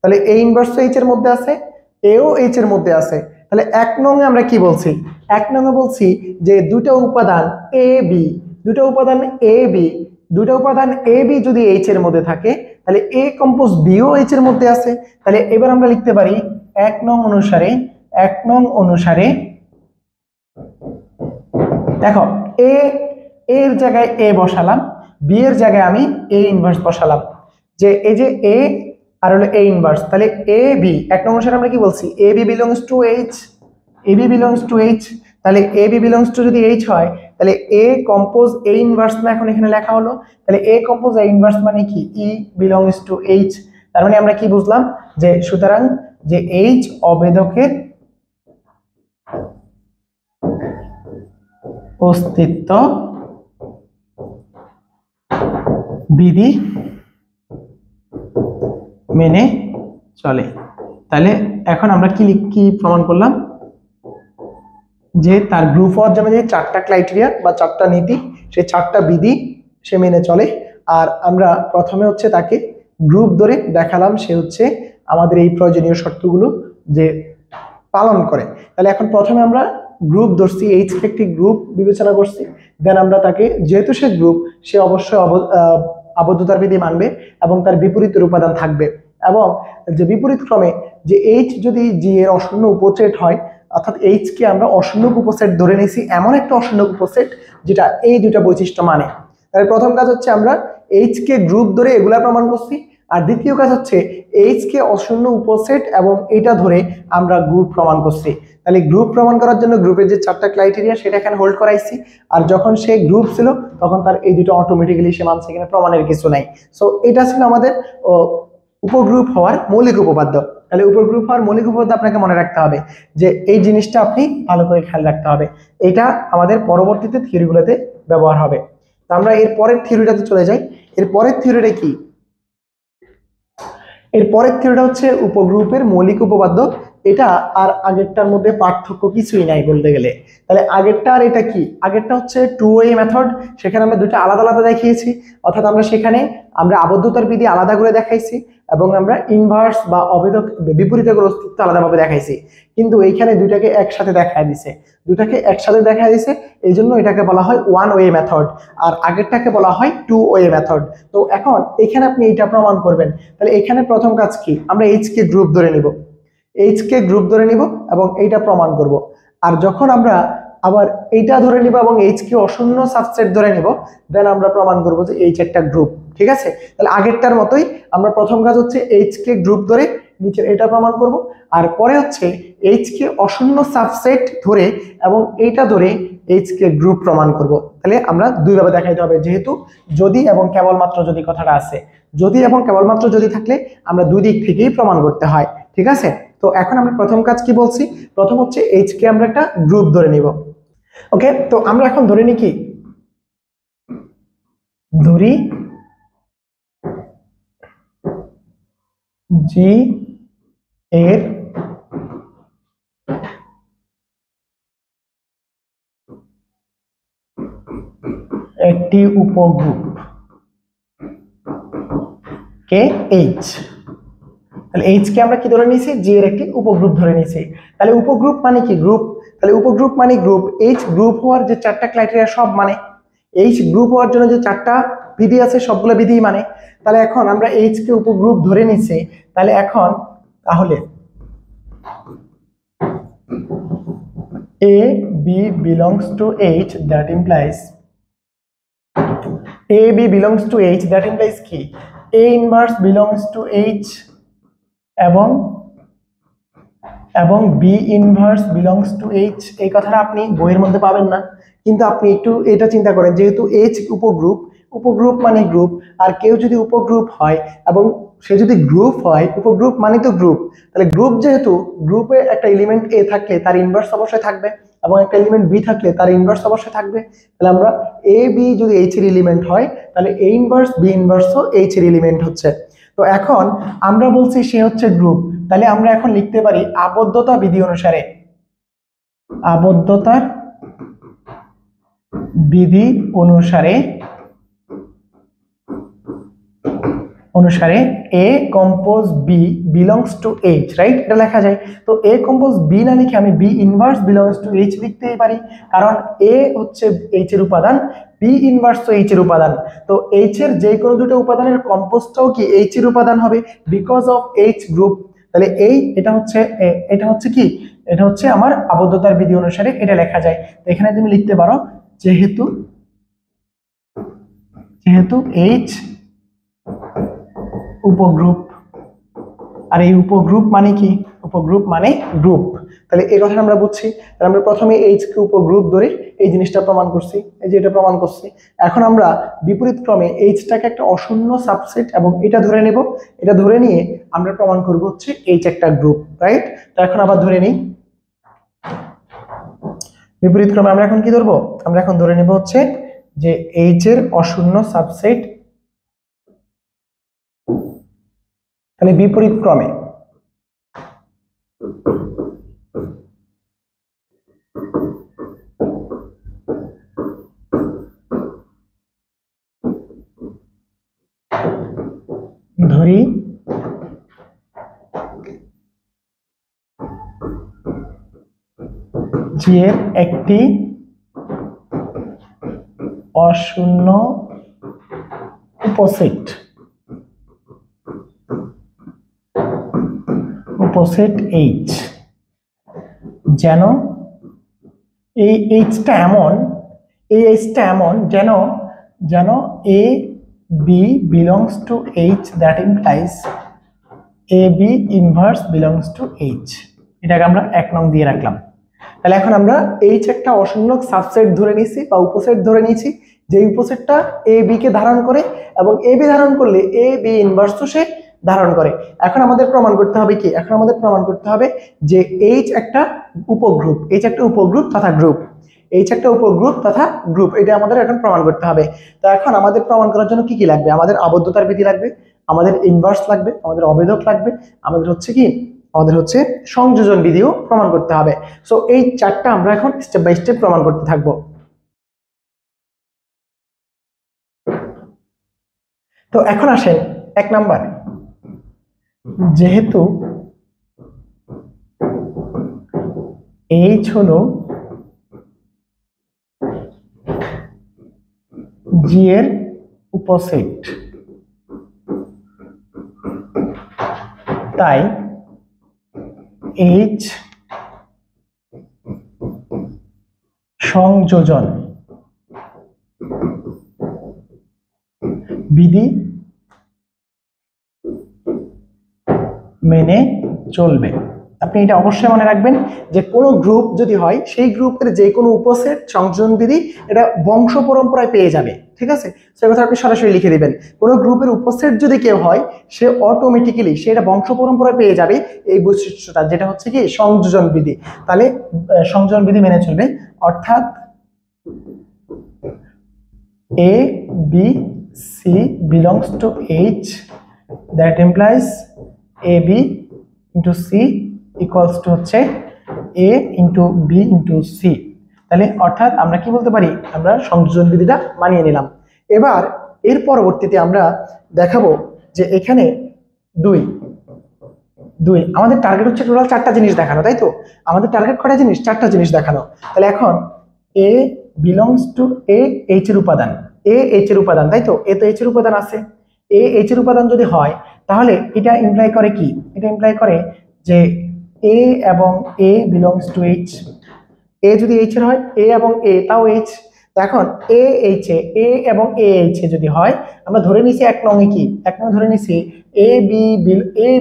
তাহলে a ইনভার্স h এর মধ্যে আছে, a ও h এর মধ্যে আছে। তাহলে 1 নং এ আমরা কি বলছি, 1 নং এ বলছি যে দুটো উপাদান ab, দুটো উপাদান ab যদি h এর মধ্যে থাকে, তাহলে a কম্পোজ b ও h এর মধ্যে আছে। তাহলে এবার আমরা লিখতে পারি 1 নং অনুসারে দেখো a এর জায়গায় a বসালাম, b এর জায়গায় আমি a ইনভার্স বসালাম, যে এই যে a আর হলো a ইনভার্স, তাহলে ab 1 নং অনুসারে আমরা কি বলছি ab belongs to h, তাহলে ab belongs to যদি h হয়, তাহলে এ কম্পোজ এ ইনভার্স না এখন এখানে লেখা হলো, তাহলে এ কম্পোজ এ ইনভার্স মানে কি ই বিলংস টু এইচ। তার মানে আমরা কি বুঝলাম যে সুতরাং যে এইচ অবেদকের অস্তিত্ব বিধি মেনে চলে। তাহলে এখন আমরা কি প্রমাণ করলাম যে তার গ্রুপ হওয়ার জন্য যে 4টা ক্রাইটেরিয়া বা 4টা নীতি, সেই 4টা বিধি সে মেনে চলে। আর আমরা প্রথমে হচ্ছে তাকে গ্রুপ ধরে দেখালাম সে হচ্ছে আমাদের এই প্রয়োজনীয় শর্তগুলো যে পালন করে। তাহলে এখন প্রথমে আমরা গ্রুপ ধরছি, এইচ একটি গ্রুপ বিবেচনা করছি, দেন আমরা তাকে যেহেতু সে গ্রুপ সে অবশ্যই আবদ্ধতার বিধি মানবে এবং তার বিপরীতের উপাদান থাকবে, এবং যে বিপরীত ক্রমে যে এইচ যদি জি এর অশূন্য উপসেট হয়, অর্থাৎ এইচ কে আমরা অশূন্য উপসেট ধরে নিয়েছি, এমন একটা অশূন্য উপসেট যেটা এই দুইটা বৈশিষ্ট্য মানে। তাহলে প্রথম কাজ হচ্ছে আমরা এইচ কে গ্রুপ ধরে এগুলা প্রমাণ করছি, আর দ্বিতীয় কাজ হচ্ছে এইচ কে অশূন্য উপসেট এবং এটা ধরে আমরা গ্রুপ প্রমাণ করছি। তাহলে গ্রুপ প্রমাণ করার জন্য গ্রুপের যে 4টা ক্রাইটেরিয়া সেটা এখানে হোল্ড করাইছি, আর যখন সে গ্রুপ ছিল তখন তার এই দুটো অটোমেটিক্যালি সে মানছে, এখানে প্রমাণের কিছু নাই। সো এটা ছিল আমাদের উপগ্রুপ হওয়ার মৌলিক উপপাদ্য। তাহলে উপগ্রুপ হওয়ার মৌলিক উপপাদ্য আপনাকে মনে রাখতে হবে যে এই জিনিসটা আপনি ভালো করে খেয়াল রাখতে হবে, এটা আমাদের পরবর্তীতে থিওরিগুলোতে ব্যবহার হবে। তো আমরা এর পরের থিওরিটাতে চলে যাই। এর পরের থিওরিটা কি? এর পরের থিওরিটা হচ্ছে উপগ্রুপের মৌলিক উপপাদ্য। এটা আর আগেরটার মধ্যে পার্থক্য কিছুই নাই বলতে গেলে। তাহলে আগেরটা আর এটা কি? আগেরটা হচ্ছে টু ওয়ে মেথড, সেখানে আমরা দুটো আলাদা আলাদা দেখিয়েছি, অর্থাৎ আমরা সেখানে আবদ্ধতার বিধি আলাদা করে দেখাইছি এবং আমরা ইনভার্স বা অবেদক বিপরীতের অস্তিত্ব আলাদাভাবে দেখাইছি। কিন্তু এইখানে দুইটাকে একসাথে দেখায় দিছে, এই জন্য এটাকে বলা হয় ওয়ান ওয়ে মেথড, আর আগেরটাকে বলা হয় টু ওয়ে মেথড। তো এখন এখানে আপনি এইটা প্রমাণ করবেন। তাহলে এখানে প্রথম কাজ কি? আমরা এইচ কে গ্রুপ ধরে নিব, এবং এইটা প্রমাণ করব। আর যখন আমরা আবার এইটা ধরে নিব এবং এইচ কে অশূন্য সাবসেট ধরে নিব, দেন আমরা প্রমাণ করব যে এইচ একটা গ্রুপ। ঠিক আছে? তাহলে আগেরটার মতোই আমরা প্রথম কাজ হচ্ছে এইচ কে গ্রুপ ধরে নিচে এটা প্রমাণ করব, আর পরে হচ্ছে এইচ কে অশূন্য সাবসেট ধরে এবং এইটা ধরে এইচ কে গ্রুপ প্রমাণ করব। তাহলে আমরা দুইভাবে দেখাইতে হবে, যেহেতু যদি এবং কেবলমাত্র যদি কথাটা আছে, যদি এবং কেবলমাত্র যদি থাকলে আমরা দুই দিক থেকেই প্রমাণ করতে হয়। ঠিক আছে? তো এখন আমরা প্রথম কাজ কি বলছি? প্রথম হচ্ছে এইচ কে আমরা একটা গ্রুপ ধরে নিব। ওকে, তো আমরা এখন ধরে নিই কি? ধরি জি এর একটি উপগ্রুপ কে এইচ। তাহলে এইচ কে আমরা কি ধরে নিয়েছি? জি এর একটি উপগ্রুপ ধরে নিয়েছি। তাহলে উপগ্রুপ মানে কি? গ্রুপ। তাহলে উপগ্রুপ মানে গ্রুপ। এইচ গ্রুপ হওয়ার যে 4টা ক্রাইটেরিয়া সব মানে, এইচ গ্রুপ হওয়ার জন্য যে 4টা বিধি আছে সবগুলো বিধি মানে। তাহলে এখন আমরা এইচ কে উপগ্রুপ ধরে নিয়েছি, তাহলে A B belongs to H, that implies A B belongs to H, that implies কি? A inverse belongs to H এবং B inverse belongs to H। এই কথাটা আপনি বইয়ের মধ্যে পাবেন না, কিন্তু আপনি একটু এটা চিন্তা করেন, যেহেতু H উপগ্রুপ মানে গ্রুপ, আর কেউ যদি উপগ্রুপ হয় এবং সে যদি গ্রুপ হয়, উপগ্রুপ মানে তো গ্রুপ, তাহলে গ্রুপ যেহেতু গ্রুপে একটা এলিমেন্ট A থাকলে তার ইনভার্স অবশ্যই থাকবে, এবং একটা এলিমেন্ট B থাকলে তার ইনভার্স অবশ্যই থাকবে। তাহলে আমরা A B যদি H এর এলিমেন্ট হয়, তাহলে A ইনভার্স B ইনভার্সও H এর এলিমেন্ট হচ্ছে। তো এখন আমরা বলছি সে হচ্ছে গ্রুপ, তাহলে আমরা এখন লিখতে পারি আবদ্ধতা বিধি অনুসারে, আবদ্ধতার বিধি অনুসারে A compose B belongs to H, right? এটা লেখা যায়। তো A কম্পোজ B না লিখে আমি B inverse belongs two H লিখতেই পারি, কারণ A হচ্ছে H এর উপাদান, B ইনভার্স তো H এর উপাদান। তো H এর যে কোনো দুটো উপাদানের কম্পোজটাও কি H এর উপাদান হবে, বিকজ অফ H গ্রুপ। তাহলে এটা হচ্ছে কি? এটা হচ্ছে আমার আবদ্ধতার বিধি অনুসারে এটা লেখা যায়। তো এখানে তুমি লিখতে পারো যেহেতু H উপগ্রুপ, আর এই উপগ্রুপ মানে কি? উপগ্রুপ মানে গ্রুপ। তাহলে এই কথাটা আমরা বুঝছি। তাহলে আমরা প্রথমে এইচ কে উপগ্রুপ ধরে এই জিনিসটা প্রমাণ করছি, এই যে এটা প্রমাণ করছি। এখন আমরা বিপরীত ক্রমে এইচটাকে একটা অশূন্য সাবসেট এবং এটা ধরে নেব। এটা ধরে নিয়ে আমরা প্রমাণ করব হচ্ছে এইচ একটা গ্রুপ, রাইট? তো এখন আবার ধরে নিই বিপরীত ক্রমে আমরা এখন কি ধরবো, আমরা এখন ধরে নেব হচ্ছে যে এইচ এর অশূন্য সাবসেট, তাহলে বিপরীত ক্রমে ধরি জি এর একটি অশূন্য উপসেট এইচ, যেন এই এইচটা এমন, যেন A B belongs to H, that implies A B inverse belongs to H. এটাকে আমরা 1 নং দিয়ে রাখলাম। তাহলে এখন আমরা এইচ একটা অশূন্য সাবসেট ধরে নিয়েছি বা উপসেট ধরে নিয়েছি, যে উপসেটটা এ বি কে ধারণ করে এবং এ বি ধারণ করলে এ বি ইনভার্সও সে ধারণ করে। এখন আমাদের প্রমাণ করতে হবে কি, এখন আমাদের প্রমাণ করতে হবে যে এইচ একটা উপগ্রুপ, তথা গ্রুপ, এটা আমাদের এখন প্রমাণ করতে হবে। তো এখন আমাদের প্রমাণ করার জন্য কি কি লাগবে, আমাদের আবদ্ধতার বিধি লাগবে, আমাদের ইনভার্স লাগবে, আমাদের অবেধক লাগবে, আমাদের হচ্ছে কি, আমাদের হচ্ছে সংযোজন বিধিও প্রমাণ করতে হবে। সো এই 4টা আমরা এখন স্টেপ বাই স্টেপ প্রমাণ করতে থাকবো। তো এখন আসেন 1 নাম্বার, যেহেতু এইচ হলো জি এর উপসেট, তাই এইচ সংযোজন বিধি মেনে চলবে। আপনি এটা অবশ্যই মনে রাখবেন যে কোনো গ্রুপ যদি হয়, সেই গ্রুপের যে কোনো উপসেট সংযোজন বিধি এটা বংশ পরম্পরায় পেয়ে যাবে, ঠিক আছে? সে কথা আপনি সরাসরি লিখে দিবেন, কোনো গ্রুপের উপসেট যদি কেউ হয় সে অটোমেটিক্যালি সেটা বংশ পরম্পরায় পেয়ে যাবে এই বৈশিষ্ট্যটা, যেটা হচ্ছে কি সংযোজন বিধি। তাহলে সংযোজন বিধি মেনে চলবে, অর্থাৎ A B C belongs to H, that implies A B into C equals to হচ্ছে A into B into C. তাহলে অর্থাৎ আমরা কি বলতে পারি, আমরা সংযোজন বিধিটা মানিয়ে নিলাম। এবার এর পরবর্তীতে আমরা দেখাবো যে এখানে দুই আমাদের টার্গেট হচ্ছে টোটাল 4টা জিনিস দেখানো, তাই তো? আমাদের টার্গেট কয়টা জিনিস, 4টা জিনিস দেখানো। তাহলে এখন এ বিলংস টু এ এইচ এর উপাদান, তাই তো? এ তো এইচ এর উপাদান আছে, এ এইচ এর উপাদান যদি হয় তাহলে এটা ইমপ্লাই করে কি, এটা ইমপ্লাই করে যে এ এবং এ বিলংস টু এইচ। এ যদি এইচ এর হয়, এ এবং এ তাও এইচ। এখন এ এইচ এ এবং এ এইচ এ যদি হয়, আমরা ধরে নিছি 1 নং এ কি, 1 নং ধরে নিছি এ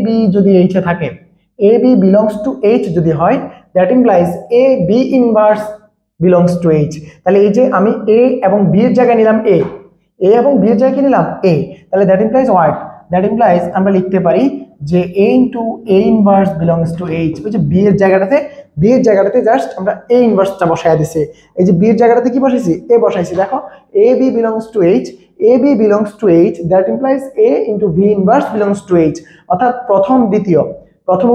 বি যদি এইচ এ থাকে, A B belongs to H যদি হয়, that implies A B inverse belongs to H. তাহলে এই যে আমি এ এবং বি এর জায়গায় নিলাম এ এবং বি এর জায়গায় কি নিলাম এ, তাহলে that implies what, that implies আমরা লিখতে পারি যে A into A inverse belongs to H. ওই যে বি এর জায়গাটাতে জাস্ট আমরা এ ইনভার্সটা বসায় দিছি, এই যে বি এর জায়গাটাতে কি বসাইছি, এ বসাইছি। দেখো A B belongs to H, that implies A into V inverse belongs to H. অর্থাৎ প্রথম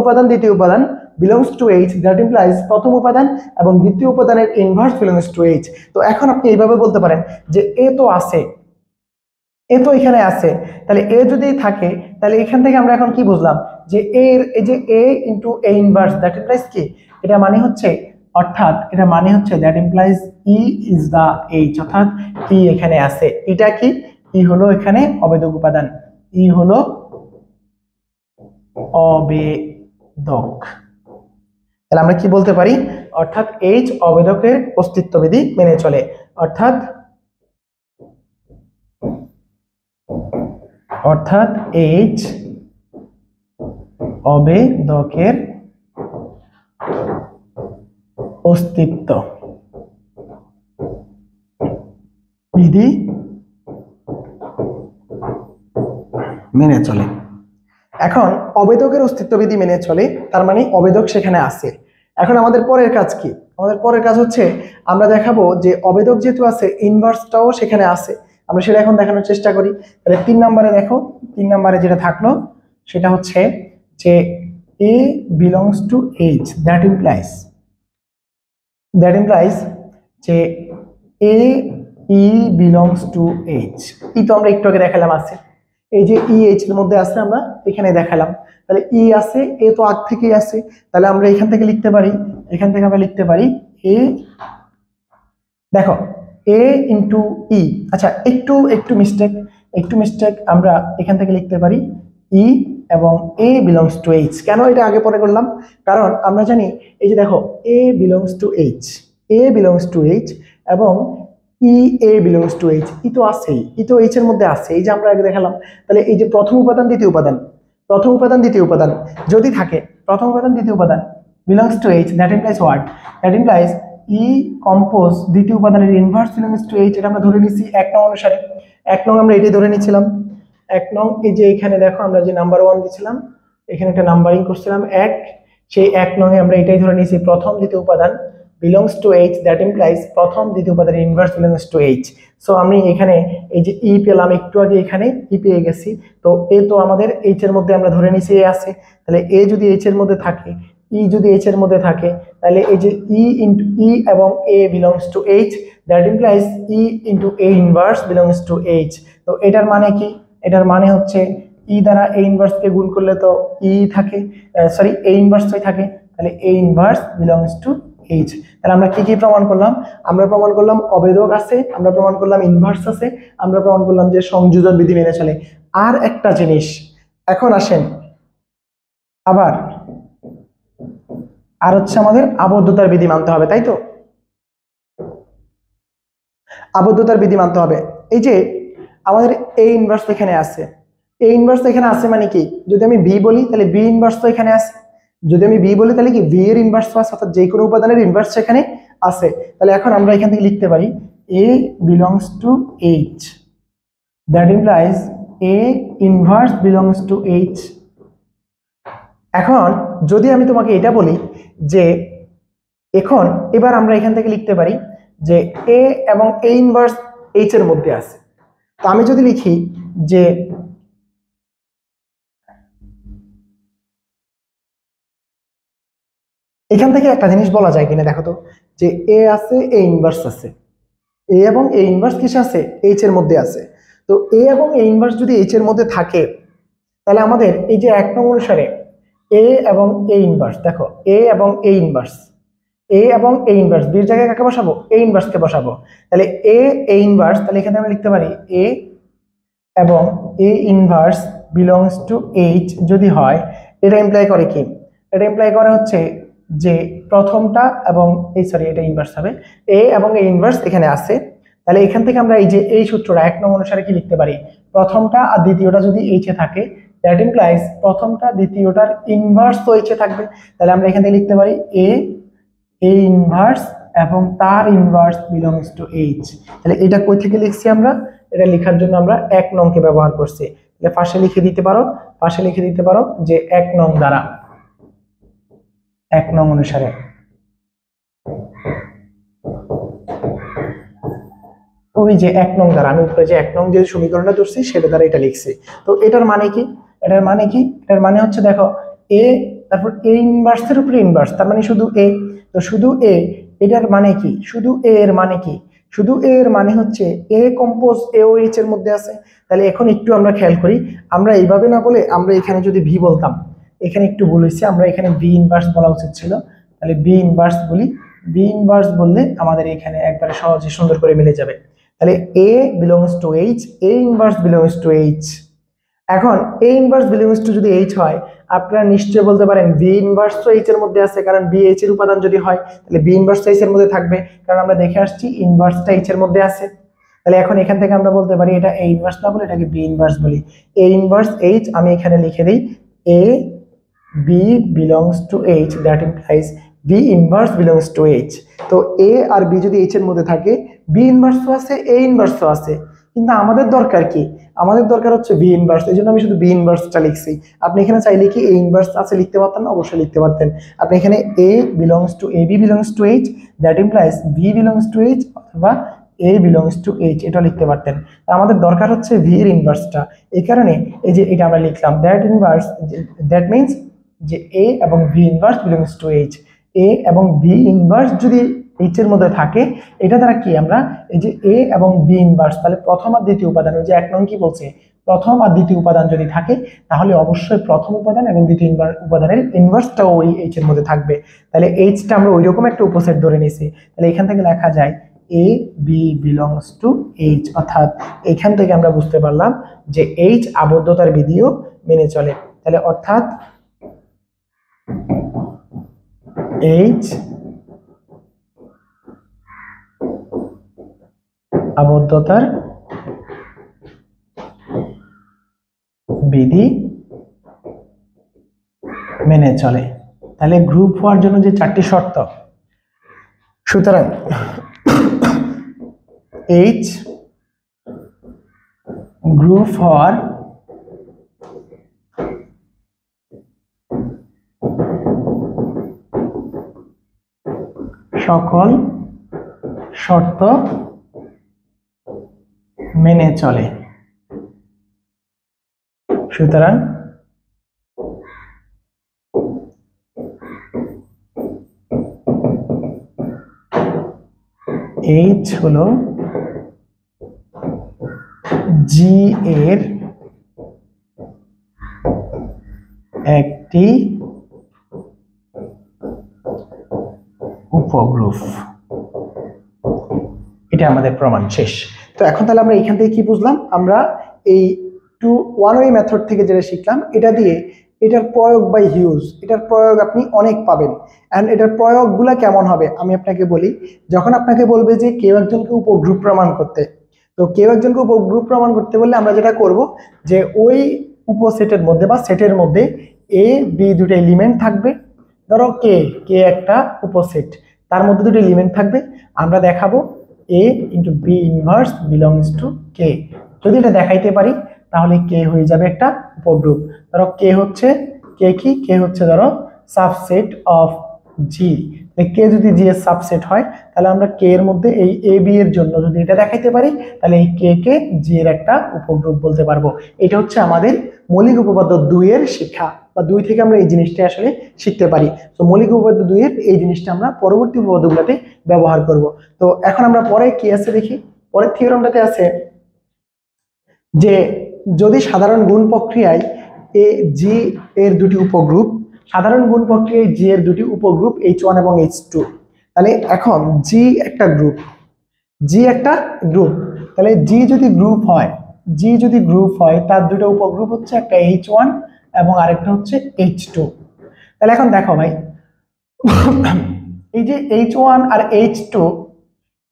উপাদান দ্বিতীয় উপাদান belongs to H, that implies প্রথম উপাদান এবং দ্বিতীয় উপাদানের ইনভার্স বিলংস টু এইচ। তো এখন আপনি এইভাবে বলতে পারেন যে এ তো আছে, এ তো এখানে আছে, তাহলে এ যদি থাকে তাহলে এখান থেকে আমরা এখন কি বুঝলাম যে এর এই যে A into A inverse, that implies কি, এটা মানে হচ্ছে, that implies e is the H, অর্থাৎ ই এখানে আছে। এটা কি, ই হলো এখানে অবেদক উপাদান, ই হলো অবেদক। তাহলে আমরা কি বলতে পারি, অর্থাৎ এইচ অবেদকের অস্তিত্ব বিধি মেনে চলে, অর্থাৎ এইচ অবেদকের অস্তিত্ব বিধি মেনে চলে। এখন অবেদকের অস্তিত্ব বিধি মেনে চলে, তার মানে অবেদক সেখানে আছে। এখন আমাদের পরের কাজ কি? আমাদের পরের কাজ হচ্ছে আমরা দেখাবো যে অবেদক যেহেতু আছে, ইনভার্সটাও সেখানে আছে। আমরা সেটা এখন দেখানোর চেষ্টা করি। তাহলে 3 নম্বরে দেখো, 3 নম্বরে যেটা থাকলো সেটা হচ্ছে যে A belongs to H, that implies যে A E belongs to H। ই তো আমরা একটু আগে দেখালাম আছে, এই যে ই এইচ এর মধ্যে আছে, আমরা এখানে দেখালাম। তাহলে ই আছে, এ তো আগ থেকেই আছে, তাহলে আমরা এখান থেকে লিখতে পারি, এখান থেকে আমরা লিখতে পারি এ, দেখো এ ইন্টু ই। আচ্ছা, একটু মিস্টেক, আমরা এখান থেকে লিখতে পারি ই এবং এ বিলংস টু এইচ। কেন এটা আগে পরে করলাম? কারণ আমরা জানি, এই যে দেখো এ বিলংস টু এইচ এবং ই এ বিলংস টু এইচ, ই তো আছেই, ই তো এইচ এর মধ্যে আছে, এই যে আমরা আগে দেখালাম। তাহলে এই যে প্রথম উপাদান দ্বিতীয় উপাদান যদি থাকে, প্রথম উপাদান দ্বিতীয় উপাদান belongs to H, that implies what? That implies E compose দ্বিতীয় উপাদানের ইনভার্স বিলংস টু এইচ। এটা আমরা ধরে নিচ্ছি 1 নং অনুসারে। 1 নং আমরা এটাই ধরে নিচ্ছিলাম। 1 নং এই যে এখানে দেখো আমরা যে নাম্বার 1 দিছিলাম, এখানে একটা নাম্বারিং করছিলাম 1, সেই 1 নং এ আমরা এটাই ধরে নিয়েছি প্রথম দ্বিতীয় উপাদান belongs to H, that implies প্রথম দ্বিতীয় উপাদানের inverse belongs to H। So আমি এখানে এই যে ই পেলাম, একটু আগে এখানে ই পেয়ে গেছি, তো এ তো আমাদের এইচ এর মধ্যে আমরা ধরে নিছি এ আছে। তাহলে এ যদি এইচ এর মধ্যে থাকে, ই যদি এইচ এর মধ্যে থাকে, তাহলে এই যে ই এবং এ belongs to H, that implies E into A inverse belongs to H। তো এটার মানে কি? এটার মানে হচ্ছে ই দ্বারা এ ইনভার্স কে গুণ করলে তো ই থাকে, সরি এ ইনভার্সই থাকে, তাহলে A inverse belongs to H। তাহলে আমরা কি প্রমাণ করলাম? আমরা প্রমাণ করলাম অবেদক আছে, আমরা প্রমাণ করলাম ইনভার্স আছে, আমরা প্রমাণ করলাম যে সংযোজন বিধি মেনে চলে। আর একটা জিনিস, এখন আসেন আবার, আর হচ্ছে আমাদের আবদ্ধতার বিধি মানতে হবে, তাই তো? আবদ্ধতার বিধি মানতে হবে। এই যে আমাদের এ ইনভার্স এখানে আছে, এ ইনভার্স এখানে আছে মানে কি? যদি আমি বি বলি তাহলে বি ইনভার্স তো এখানে আছে, যদি আমি বি বলি তাহলে কি বি এর ইনভার্স আছে, অর্থাৎ যে কোনো উপাদানের ইনভার্স সেখানে আছে। তাহলে এখন আমরা এখান থেকে লিখতে পারি A belongs to H, that implies A inverse belongs to H. এখন যদি আমি তোমাকে এটা বলি যে এখন এবার আমরা এখান থেকে লিখতে পারি যে এ এবং এ ইনভার্স এইচ এর মধ্যে আছে, তো আমি যদি লিখি যে এখান থেকে একটা জিনিস বলা যায় কিনা দেখো তো, যে এ আছে, এ ইনভার্স আছে, এ এবং এ ইনভার্স কিসে আছে? এইচ এর মধ্যে আছে। তো এ এবং এ ইনভার্স যদি এইচ এর মধ্যে থাকে, তাহলে আমাদের এই যে 1 নং অনুসারে এ এবং এ ইনভার্স, দেখো এ এবং এ ইনভার্স, এ এবং এ ইনভার্স বির জায়গায় কাকে বসাবো? এ ইনভার্সকে বসাবো। তাহলে এ ইনভার্স, তাহলে এখানে আমরা লিখতে পারি এ এবং এ ইনভার্স বিলংস টু এইচ যদি হয়, এটা ইমপ্লাই করে কি? এটা ইমপ্লাই করে হচ্ছে যে প্রথমটা এবং এই সরি এটা ইনভার্স হবে, এ এবং এ ইনভার্স এখানে আছে। তাহলে এখান থেকে আমরা এই যে এই সূত্রটা 1 নং অনুসারে কি লিখতে পারি? প্রথমটা আর দ্বিতীয়টা যদি এইচ এ থাকে, দ্যাট ইমপ্লাইজ প্রথমটা দ্বিতীয়টার ইনভার্স তো এইচ এ থাকবে। তাহলে আমরা এখান থেকে লিখতে পারি এ ইনভার্স এবং তার ইনভার্স বিলংস টু এইচ। তাহলে এটা কই থেকে লিখছি আমরা? এটা লেখার জন্য আমরা 1 নং কে ব্যবহার করছি। তাহলে পাশে লিখে দিতে পারো যে 1 নং দ্বারা, 1 নং অনুসারে ওই যে 1 নং দ্বারা আমি উপরে যে 1 নং যে সমীকরণটা ধরছি সেটা দ্বারা এটা লিখছি। তো এটার মানে কি? এটার মানে হচ্ছে দেখো এ, তারপর এ ইনভার্সের উপরে ইনভার্স, তার মানে শুধু এ। তো শুধু এ, এটার মানে কি? শুধু এ এর মানে কি? শুধু এ এর মানে হচ্ছে এ কম্পোজ এ ও এইচ এর মধ্যে আছে। তাহলে এখন একটু আমরা খেয়াল করি, আমরা এইভাবে না বলে আমরা এখানে যদি ভি বলতাম, এখানে একটু ভুল হয়েছে, আমরা এখানে বি ইনভার্স বলা উচিত ছিল। তাহলে বি ইনভার্স বলি, বি ইনভার্স বললে আমাদের এখানে একবারে সহজে সুন্দর করে মিলে যাবে। তাহলে A belongs to H, A inverse belongs to H. এখন এ ইনভার্স বিলংস টু যদি এইচ হয়, আপনারা নিশ্চয়ই বলতে পারেন বি ইনভার্স তো এইচ এর মধ্যে আছে, কারণ বি এইচ এর উপাদান যদি হয় তাহলে বি ইনভার্স এইচ এর মধ্যে থাকবে, কারণ আমরা দেখে আসছি ইনভার্সটা এইচ এর মধ্যে আছে। তাহলে এখন এখান থেকে আমরা বলতে পারি এটা এ ইনভার্স না বলে এটাকে বি ইনভার্স বলি। এ ইনভার্স এইচ আমি এখানে লিখে দিই A B belongs to H, that implies V inverse belongs to H. তো এ আর বি যদি এইচ এর মধ্যে থাকে, বি ইনভার্সও আছে, এ ইনভার্সও আছে, কিন্তু আমাদের দরকার কি? আমাদের দরকার হচ্ছে ভি ইনভার্স। এই জন্য আমি শুধু বি ইনভার্সটা লিখছি। আপনি এখানে চাইলে কি এ ইনভার্স আছে লিখতে পারতেন না? অবশ্যই লিখতে পারতেন। আপনি এখানে A belongs to A, B belongs to H, that implies V belongs to H অথবা এ বিলংস টু এইচ, এটা লিখতে পারতেন। আমাদের দরকার হচ্ছে ভি এর ইনভার্সটা। এই কারণে এই যে এটা আমরা লিখলাম, দ্যাট ইনভার্স, দ্যাট মিনস যে এ এবং V inverse belongs to H. A এবং ভি ইনভার্স যদি এইচ এর মধ্যে থাকে, এটা দ্বারা কি আমরা এই যে এ এবং বি ইনভার্স, তাহলে প্রথম আর দ্বিতীয় উপাদান, ওই যে 1 নং কি বলছে, প্রথম আর দ্বিতীয় উপাদান যদি থাকে, তাহলে অবশ্যই প্রথম উপাদান এবং দ্বিতীয় উপাদানের ইনভার্সটাও ওই এইচ এর মধ্যে থাকবে। তাহলে এইচটা আমরা ওইরকম একটা উপসেট ধরে নিছি। তাহলে এখান থেকে লেখা যায় এ বি বিলংস টু এইচ, অর্থাৎ এখান থেকে আমরা বুঝতে পারলাম যে এইচ আবদ্ধতার বিধিও মেনে চলে। তাহলে অর্থাৎ এইচ আবদ্ধতার বিধি মেনে চলে। তাহলে গ্রুপ হওয়ার জন্য যে 4টি শর্ত, সুতরাং এইচ গ্রুপ হওয়ার সকল শর্ত মেনে চলে। সুতরাং এইচ হলো জি এর একটি উপগ্রুপ। এটা আমাদের প্রমাণ শেষ। তো এখন তাহলে আমরা এখান থেকে কি বুঝলাম? আমরা এই ওয়ান ওয়ে মেথড থেকে যেটা শিখলাম, এটা দিয়ে এটার প্রয়োগ বাই হিউজ, এটার প্রয়োগ আপনি অনেক পাবেন। অ্যান্ড এটার প্রয়োগগুলা কেমন হবে আমি আপনাকে বলি। যখন আপনাকে বলবে যে কেউ একজনকে উপগ্রুপ প্রমাণ করতে, তো কেউ একজনকে উপগ্রুপ প্রমাণ করতে বললে আমরা যেটা করব যে ওই উপসেটের মধ্যে বা সেটের মধ্যে এ বি দুটো এলিমেন্ট থাকবে। ধরো কে কে একটা উপসেট, তার মধ্যে দুটো এলিমেন্ট থাকবে। আমরা দেখাবো A into B inverse belongs to K. যদি এটা দেখাইতে পারি তাহলে কে হয়ে যাবে একটা উপগ্রুপ। ধরো কে হচ্ছে, কে কি, কে হচ্ছে ধরো সাবসেট অফ জি। কে যদি জি এর সাবসেট হয়, তাহলে আমরা কে এর মধ্যে এই এ বি এর জন্য যদি এটা দেখাইতে পারি, তাহলে এই কে কে জি এর একটা উপগ্রুপ বলতে পারবো। এটা হচ্ছে আমাদের মৌলিক উপপাদ্য 2 এর শিক্ষা, বা 2 থেকে আমরা এই জিনিসটা আসলে শিখতে পারি। তো মৌলিক উপপাদ্য 2 এর এই জিনিসটা আমরা পরবর্তী উপপাদ্যগুলোতে ব্যবহার করব। তো এখন আমরা পরে কি আছে দেখি। পরের থিওরামটাতে আছে যে যদি সাধারণ গুণ প্রক্রিয়ায় এ জি এর দুটি উপগ্রুপ, সাধারণ গুণ প্রক্রিয়ায় জি এর দুটি উপগ্রুপ H1 এবং H2, তাহলে এখন জি একটা গ্রুপ, জি একটা গ্রুপ, তাহলে জি যদি গ্রুপ হয়, জি যদি গ্রুপ হয় তার দুটো উপগ্রুপ হচ্ছে একটা H1 এবং আরেকটা হচ্ছে H2। তাহলে এখন দেখো ভাই, এই যে H1 আর H2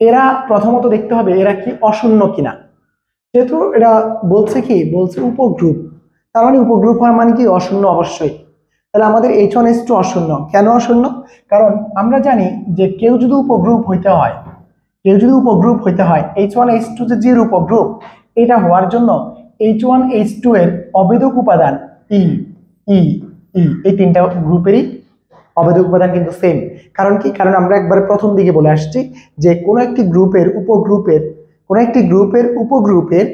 এরা প্রথমত দেখতে হবে এরা কি অশূন্য কিনা। যেহেতু এটা বলছে কি, বলছে উপগ্রুপ, তার মানে উপগ্রুপ হওয়ার মানে কি অশূন্য অবশ্যই। তাহলে আমাদের H1 H2 অশূন্য। কেন অশূন্য? কারণ আমরা জানি যে কেউ যদি উপগ্রুপ হইতে হয়, কেউ যদি উপগ্রুপ হইতে হয়, H1 H2 যে জির উপগ্রুপ, এটা হওয়ার জন্য H1 H2 এর অবেদক উপাদান ই ই ই এই তিনটা গ্রুপেরই অবেদক উপাদান কিন্তু সেম। কারণ কি? কারণ আমরা একবারে প্রথম দিকে বলে আসছি যে কোনো একটি গ্রুপের উপগ্রুপের, কোনো একটি গ্রুপের উপগ্রুপের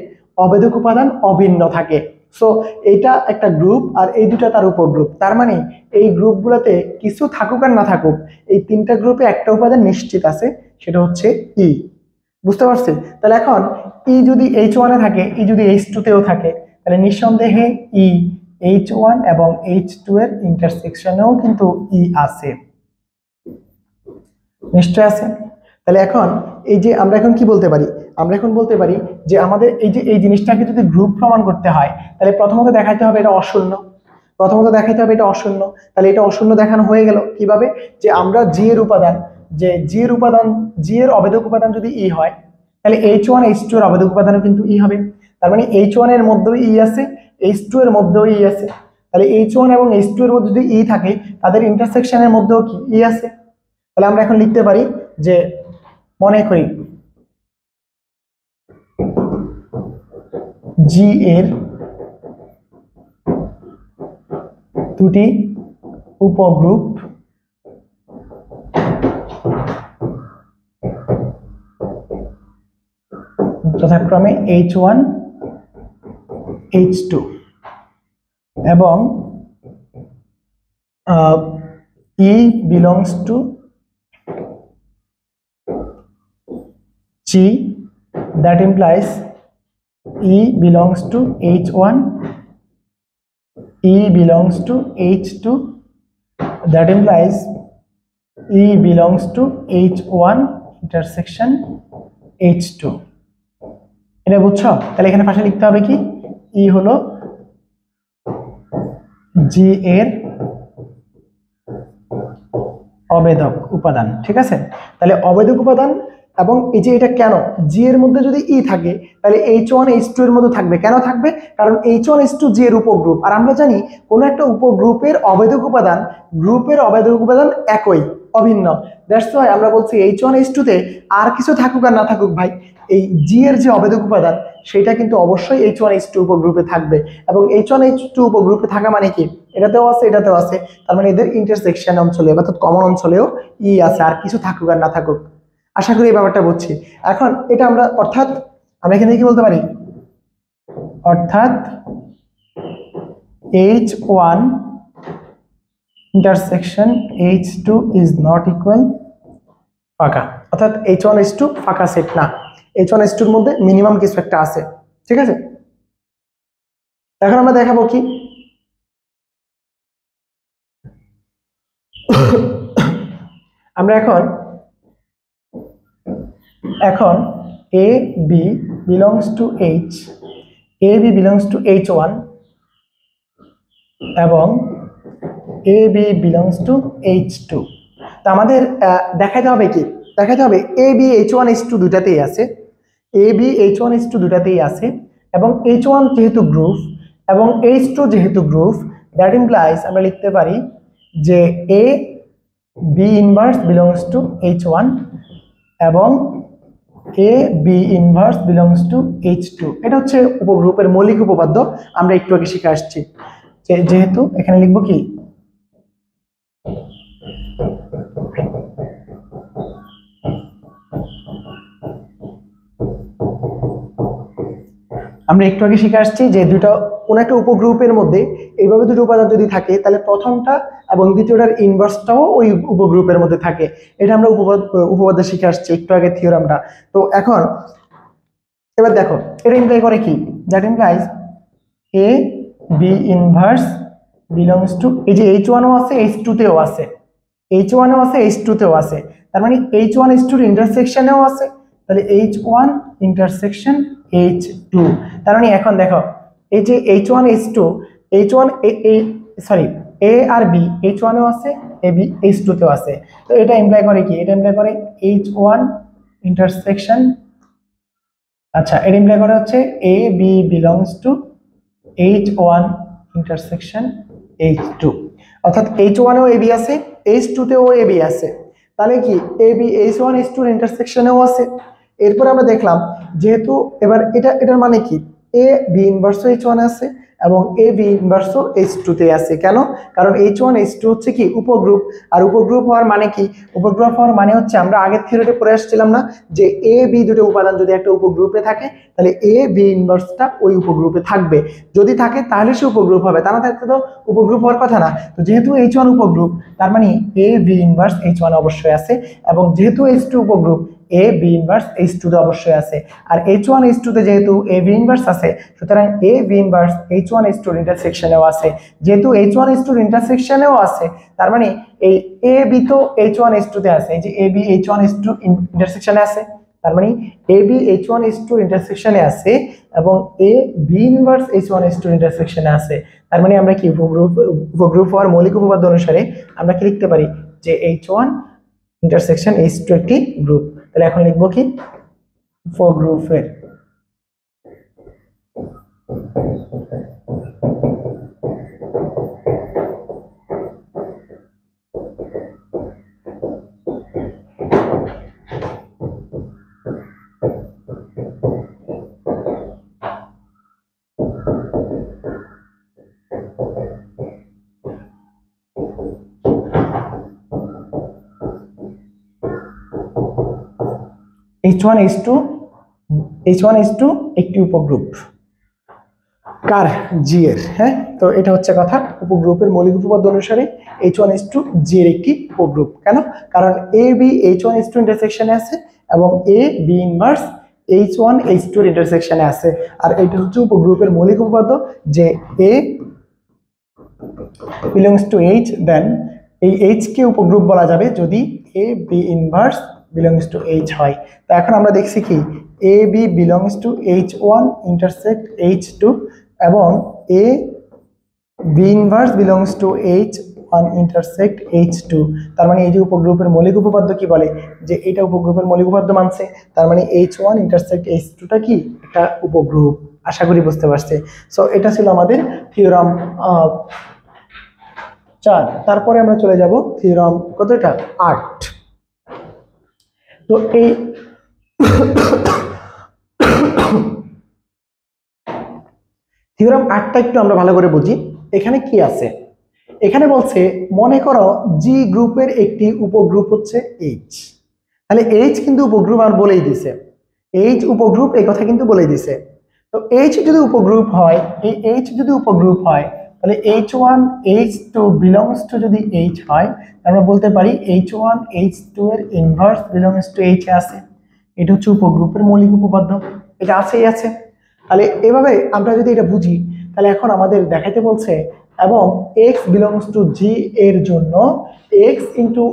অবেদক উপাদান অভিন্ন থাকে। সো এটা একটা গ্রুপ আর এই দুটা তার উপগ্রুপ, তার মানে এই গ্রুপগুলোতে কিছু থাকুক আর না থাকুক, এই তিনটা গ্রুপে একটা উপাদান নিশ্চিত আছে, সেটা হচ্ছে ই। বুঝতে পারছি? তাহলে এখন ই যদি H1 এ থাকে, ই যদি H2 তেও থাকে, তাহলে নিঃসন্দেহে ই H1 এবং H2 এর ইন্টারসেকশনেও কিন্তু ই আছে, নিশ্চয় আছে। তাহলে এখন এই যে আমরা এখন কি বলতে পারি, আমরা এখন বলতে পারি যে আমাদের এই যে এই জিনিসটাকে যদি গ্রুপ প্রমাণ করতে হয়, তাহলে প্রথমত দেখাইতে হবে এটা অশূন্য, প্রথমত দেখাইতে হবে এটা অশূন্য। তাহলে এটা অশূন্য দেখানো হয়ে গেল কিভাবে? যে আমরা জি এর উপাদান, যে জি এর উপাদান, জি এর অবেদক উপাদান যদি ই হয়, তাহলে H1 H2 এর অবেদক উপাদানও কিন্তু ই হবে। তার মানে H1 এর মধ্যেও ই আছে, H2 এর মধ্যেও ই আছে। তাহলে H1 এবং H2 এর মধ্যে যদি ই থাকে, তাদের ইন্টারসেকশনের মধ্যেও কি ই আছে। তাহলে আমরা এখন লিখতে পারি যে মনে করি জি এর দুটি উপগ্রুপ যথাক্রমে H1 H2 এবং E belongs to G, that implies E belongs to H1, E belongs to H2, that implies E belongs to H1 intersection H2. এটা বুঝছো? তাহলে এখানে পাশে লিখতে হবে কি E হলো G এর অবেধক উপাদান, ঠিক আছে? তাহলে অবেধক উপাদান, এবং এই যে এটা কেন জি এর মধ্যে যদি ই থাকে তাহলে H1 H2 এর মধ্যে থাকবে, কেন থাকবে? কারণ H1 H2 জি এর উপগ্রুপ, আর আমরা জানি কোন একটা উপগ্রুপের অবেধক উপাদান গ্রুপের অবেধক উপাদান একই, অভিন্ন। দ্যাটস ওয়াই আমরা বলছি H1 H2 তে আর কিছু থাকুক আর না থাকুক ভাই, এই জি এর যে অবেধক উপাদান সেটা কিন্তু অবশ্যই H1 H2 উপগ্রুপে থাকবে। এবং H1 H2 উপগ্রুপে থাকা মানে কি, এটাতেও আছে এটাতেও আছে, তার মানে এদের ইন্টারসেকশন অঞ্চলে অর্থাৎ কমন অঞ্চলেও ই আছে, আর কিছু থাকুক আর না থাকুক। আশা করি এই ব্যাপারটা বুঝছি। এখন এটা আমরা অর্থাৎ আমরা এখানে কি বলতে পারি, অর্থাৎ H1 intersection H2 is not equal ফাঁকা, অর্থাৎ H1 H2 ফাঁকা সেট না, H1 H2 এর মধ্যে মিনিমাম কিছু একটা আছে, ঠিক আছে? এখন আমরা দেখাবো কি, আমরা এখন A B belongs to H, A B belongs to H1 এবং A B belongs to H2। তো আমাদের দেখাতে হবে কি, দেখাতে হবে A B H1 H2 দুটাতেই আছে, A B H1 H2 দুটাতেই আছে, এবং H1 যেহেতু গ্রুপ এবং H2 যেহেতু গ্রুপ, দ্যাট ইমপ্লাইজ আমরা লিখতে পারি যে A B inverse belongs to H1 এবং A B inverse belongs two H2। এটা হচ্ছে উপগ্রুপের মৌলিক উপপাদ্য, আমরা একটু আগে শিখে আসছি। যেহেতু এখানে লিখবো কি, আমরা একটু আগে শিখে আসছি যে দুটো কোন একটা উপগ্রুপের মধ্যে এইভাবে দুটো উপাদান যদি থাকে তাহলে প্রথমটা এবং দ্বিতীয়টার ইনভার্সটাও ওই উপগ্রুপের মধ্যে থাকে। এটা আমরা উপপাদ্য শিখে আসছি একটু আগে থিওরামটা। তো এখন এবার দেখো এটা ইমপ্লাই করে কি, that implies A B inverse belongs to, এই যে H1 ও আছে H2 তেও আছে, H1 ও আছে H2 তেও আছে, তার মানে H1 H2 এর ইন্টারসেকশনেও আছে, তাহলে H1 ইন্টারসেকশন H2। তার মানে এখন দেখো এই যে H1 H2 H1 sorry A R B H1 এও আছে A B H2 তেও আছে, তো এটা ইমপ্লাই করে কি, এটা ইমপ্লাই করে H1 ইন্টারসেকশন, আচ্ছা এটা ইমপ্লাই করে হচ্ছে A B belongs to H1 intersection H2, অর্থাৎ H1 এও AB আছে H2 তেও AB আছে, তাহলে কি AB H1 H2 এর ইন্টারসেকশনেও আছে। এরপর আমরা দেখলাম যেহেতু এবার এটার মানে কি A B ইনভার্স H1 আছে এবং A B ইনভার্স H2 তে আছে, কেন? কারণ H1 H2 হচ্ছে কি উপগ্রুপ, আর উপগ্রুপ হওয়ার মানে কি, উপগ্রুপ হওয়ার মানে হচ্ছে আমরা আগের থিওরিতে পড়ে আসছিলাম না যে A B দুটো উপাদান যদি একটা উপগ্রুপে থাকে তাহলে A B ইনভার্সটা ওই উপগ্রুপে থাকবে, যদি থাকে তাহলে সে উপগ্রুপ হবে, তা না থাকলে তো উপগ্রুপ হওয়ার কথা না। তো যেহেতু H1 উপগ্রুপ তার মানে A B ইনভার্স H1 অবশ্যই আছে, এবং যেহেতু H2 উপগ্রুপ A B inverse H2 তে অবশ্যই আছে, আর H1 H2 তে যেহেতু A B ইনভার্স আছে সুতরাং A B inverse H1 H2 এর ইন্টারসেকশনেও আছে, যেহেতু H1 H2 এর ইন্টারসেকশনেও আছে তার মানে এই A B তো H1 H2 তে আছে, এই যে A B H1 H2 ইন্টারসেকশনে আছে, তার মানে A B H1 H2 ইন্টারসেকশনে আছে এবং A B inverse H1 H2 ইন্টারসেকশনে আছে, তার মানে আমরা কি উপগ্রুপ হওয়ার মৌলিক উপপাদ্য অনুসারে আমরা কি লিখতে পারি যে H1 ইন্টারসেকশন H2 একটি গ্রুপ। তাহলে এখন লিখবো কি, উপগ্রুপের H1H2 একটি উপগ্রুপ কার জি এর, হ্যাঁ। তো এটা হচ্ছে কথা, উপগ্রুপের মৌলিক উপপাদ্য অনুসারে H1H2 জি এর একটি উপগ্রুপ। কেন? কারণ এ বি H1H2 ইন্টারসেকশনে আছে এবং এ বি ইনভার্স H1H2 এর ইন্টারসেকশনে আছে। আর এটা হচ্ছে উপগ্রুপের মৌলিক উপপাদ্য যে A belongs to H, then এই এইচ কে উপগ্রুপ বলা যাবে যদি A B inverse belongs to H হয়। তো এখন আমরা দেখছি কি A B belongs to H1 intersect H2 এবং A B inverse belongs to H1 intersect H2। তার মানে এই যে উপগ্রুপের মৌলিক উপপাদ্য কি বলে যে এটা উপগ্রুপের মৌলিক উপপাদ্য মানছে, তার মানে H1 ইন্টারসেক্ট H2 টা কি একটা উপগ্রুপ। আশা করি বুঝতে পারছে। সো এটা ছিল আমাদের থিওরাম 4। তারপরে আমরা চলে যাব থিওরাম কতটা 8। তো এই থিওরাম 8টা একটু আমরা ভালো করে বুঝি। এখানে কি আছে, এখানে বলছে মনে করো জি গ্রুপের একটি উপগ্রুপ হচ্ছে এইচ। তাহলে এইচ কিন্তু উপগ্রুপ আর বলেই দিছে, এইচ উপগ্রুপ এই কথা কিন্তু বলেই দিছে। তো এইচ যদি উপগ্রুপ হয়, এই এইচ যদি উপগ্রুপ হয় তাহলে H1 H2 বিলংস টু যদি এইচ হয়, আমরা বলতে পারি H1 H2 এর ইনভার্স বিলংস টু এইচ আছে। এটা হচ্ছে উপগ্রুপের মৌলিক উপপাদ্য, এটা আছেই আছে। তাহলে এভাবে আমরা যদি এটা বুঝি তাহলে এখন আমাদের দেখাইতে বলছে এবং x বিলংস টু জি এর জন্য x ইন্টু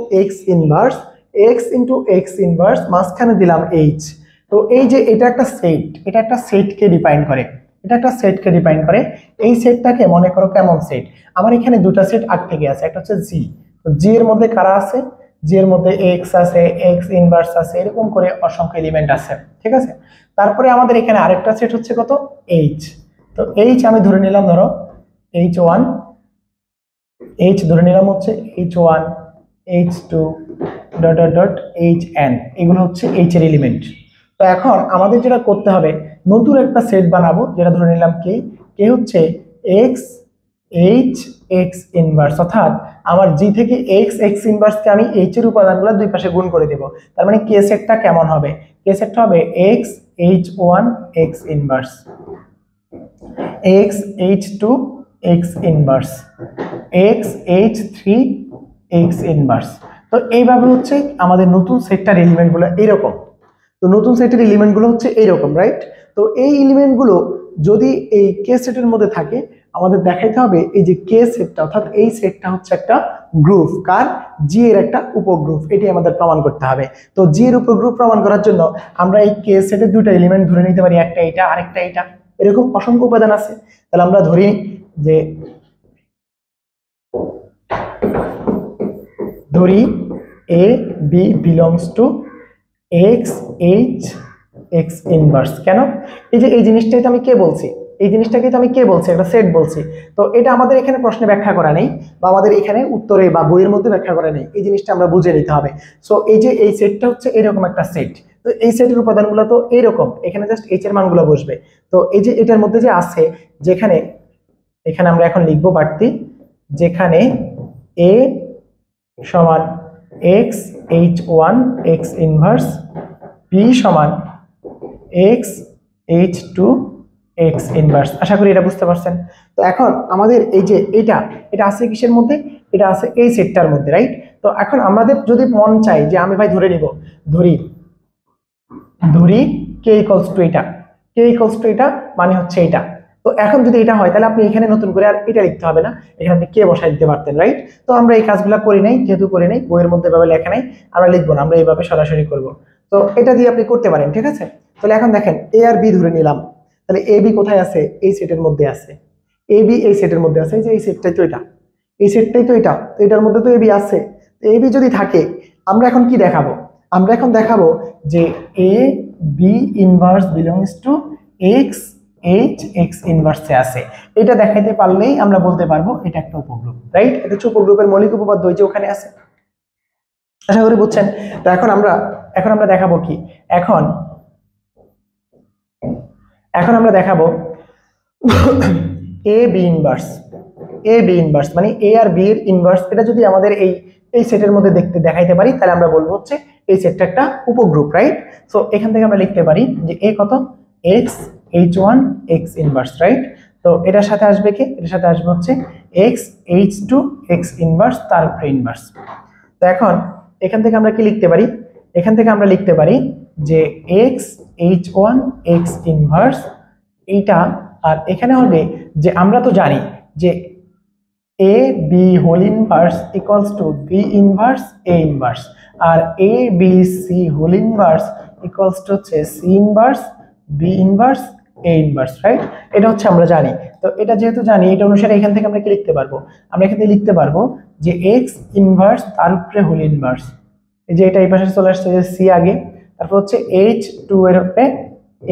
এক্স ইনভার্স মাঝখানে দিলাম h। তো এই যে এটা একটা সেট, এটা একটা সেটকে ডিফাইন করে, এটা একটা সেটকে ডিফাইন করে। এই সেটটাকে মনে করো কেমন সেট, আমার এখানে দুটো সেট আগ থেকে আছে, একটা হচ্ছে জি। তো জি এর মধ্যে কারা আছে, জি এর মধ্যে এক্স আছে, এক্স ইনভার্স আছে, এরকম করে অসংখ্য এলিমেন্ট আছে, ঠিক আছে। তারপরে আমাদের এখানে আরেকটা সেট হচ্ছে কত এইচ। তো এইচ আমি ধরে নিলাম ধরো H1, এইচ ধরে নিলাম হচ্ছে H1 H2 dot dot dot Hn, এগুলো হচ্ছে এইচ এর এলিমেন্ট। তো এখন আমাদের যেটা করতে হবে নতুন একটা সেট বানাবো, যেটা ধরে নিলাম কে কে হচ্ছে এক্স এইচ এক্স ইনভার্স, অর্থাৎ আমার জি থেকে এক্স এক্স ইনভার্সকে আমি এইচ এর উপাদানগুলো দুই পাশে গুণ করে দেব। তার মানে কে সেটটা কেমন হবে, কে সেটটা হবে x H1 x inverse, x H2 x inverse, x H3 x inverse. তো এইভাবে হচ্ছে আমাদের নতুন সেটটার এলিমেন্টগুলো এরকম। তো নতুন সেটের এলিমেন্টগুলো হচ্ছে এইরকম, রাইট। তো এই এলিমেন্টগুলো যদি এই কে সেটের মধ্যে থাকে আমাদের দেখাইতে হবে এই যে কে সেটটা, অর্থাৎ এই সেটটা হচ্ছে একটা গ্রুপ, কার জি এর একটা উপগ্রুপ, এটি আমাদের প্রমাণ করতে হবে। তো জি এর উপগ্রুপ প্রমাণ করার জন্য আমরা এই কে সেটের দুটো এলিমেন্ট ধরে নিতে পারি, একটা এটা আরেকটা এটা, এরকম অসংখ্য উপাদান আছে। তাহলে আমরা ধরি যে A B belongs to X H X inverse. কেন এই যে এই জিনিসটাই তো আমি কে বলছি, এই জিনিসটাকে তো আমি কে বলছি, একটা সেট বলছি। তো এটা আমাদের এখানে প্রশ্নে ব্যাখ্যা করা নেই বা আমাদের এখানে উত্তরে বা বইয়ের মধ্যে ব্যাখ্যা করা নেই, এই জিনিসটা আমরা বুঝে নিতে হবে। সো এই যে এই সেটটা হচ্ছে এরকম একটা সেট। তো এই সেটের উপাদানগুলো তো এইরকম, এখানে জাস্ট এইচ এর মানগুলো বসবে। তো এই যে এটার মধ্যে যে আছে, যেখানে এখানে আমরা এখন লিখবো বাড়তি, যেখানে এ সমান x H1 x inverse, B সমান এক্স H2 এক্স ইনভার্স। আশা করি এটা বুঝতে পারছেন। তো এখন আমাদের এই যে এটা আছে কিসের মধ্যে, এটা আছে এই সেটটার মধ্যে, রাইট। তো এখন আমাদের যদি মন চাই যে আমি ভাই ধরে নিব, ধরি কে ইকুয়ালস টু এটা, কে ইকুয়ালস টু এটা মানে হচ্ছে এটা। তো এখন যদি এটা হয় তাহলে আপনি এখানে নতুন করে আর এটা লিখতে হবে না, এখানে আপনি কে বসাই দিতে পারতেন, রাইট। তো আমরা এই কাজগুলো করি নাই, যেহেতু করি নাই বইয়ের মধ্যে এভাবে লেখা নাই, আমরা লিখবো না, আমরা এইভাবে সরাসরি করব। তো এটা দিয়ে আপনি করতে পারেন, ঠিক আছে। তাহলে এখন দেখেন এ আর বি ধরে নিলাম, তাহলে এ বি কোথায় আছে, এই সেটের মধ্যে আছে, এ বি এই সেটের মধ্যে আছে, এই যে এই সেটটাই তো এটা, এই সেটটাই তো এটা, তো এটার মধ্যে তো এ বি আছে। এ বি যদি থাকে আমরা এখন কি দেখাবো, আমরা এখন দেখাবো যে A B inverse belongs to X H X ইনভার্সে আছে। এটা দেখাইতে পারলেই আমরা বলতে পারবো এটা একটা উপগ্রুপ, রাইট। এটা হচ্ছে উপগ্রুপের মৌলিক উপপাদ্য, যে ওখানে আছে। আশা করি বুঝছেন। তো এখন আমরা দেখাবো কি, এখন আমরা দেখাবো এ বি ইনভার্স, এ বি ইনভার্স মানে এ আর বি এর ইনভার্স। এটা যদি আমাদের এই এই সেটের মধ্যে দেখাইতে পারি, তাহলে আমরা বলবো হচ্ছে এই সেটটা একটা উপগ্রুপ, রাইট? সো এখান থেকে আমরা লিখতে পারি যে এ কত, x H1 x inverse, right? তো এটার সাথে আসবে কি, এটার সাথে আসবে হচ্ছে এক্স H2 এক্স ইনভার্স, তার উপরে ইনভার্স। তো এখন এখান থেকে আমরা কি লিখতে পারি, এখান থেকে আমরা লিখতে পারি যে এক্স H1 এক্স ইনভার্স এইটা, আর এখানে হবে যে আমরা তো জানি যে A B whole inverse equals to B inverse A inverse, আর A B C whole inverse equals to হচ্ছে C inverse B inverse A inverse, right? এটা হচ্ছে আমরা জানি। তো এটা যেহেতু জানি, এটা অনুসারে এখান থেকে আমরা কি লিখতে পারবো, আমরা এখান থেকে লিখতে পারবো যে এক্স ইনভার্স তার উপরে হোল ইনভার্স, এই যে এটা এই পাশে চলে আসছে যে সি আগে, তারপর হচ্ছে H2 এর উপরে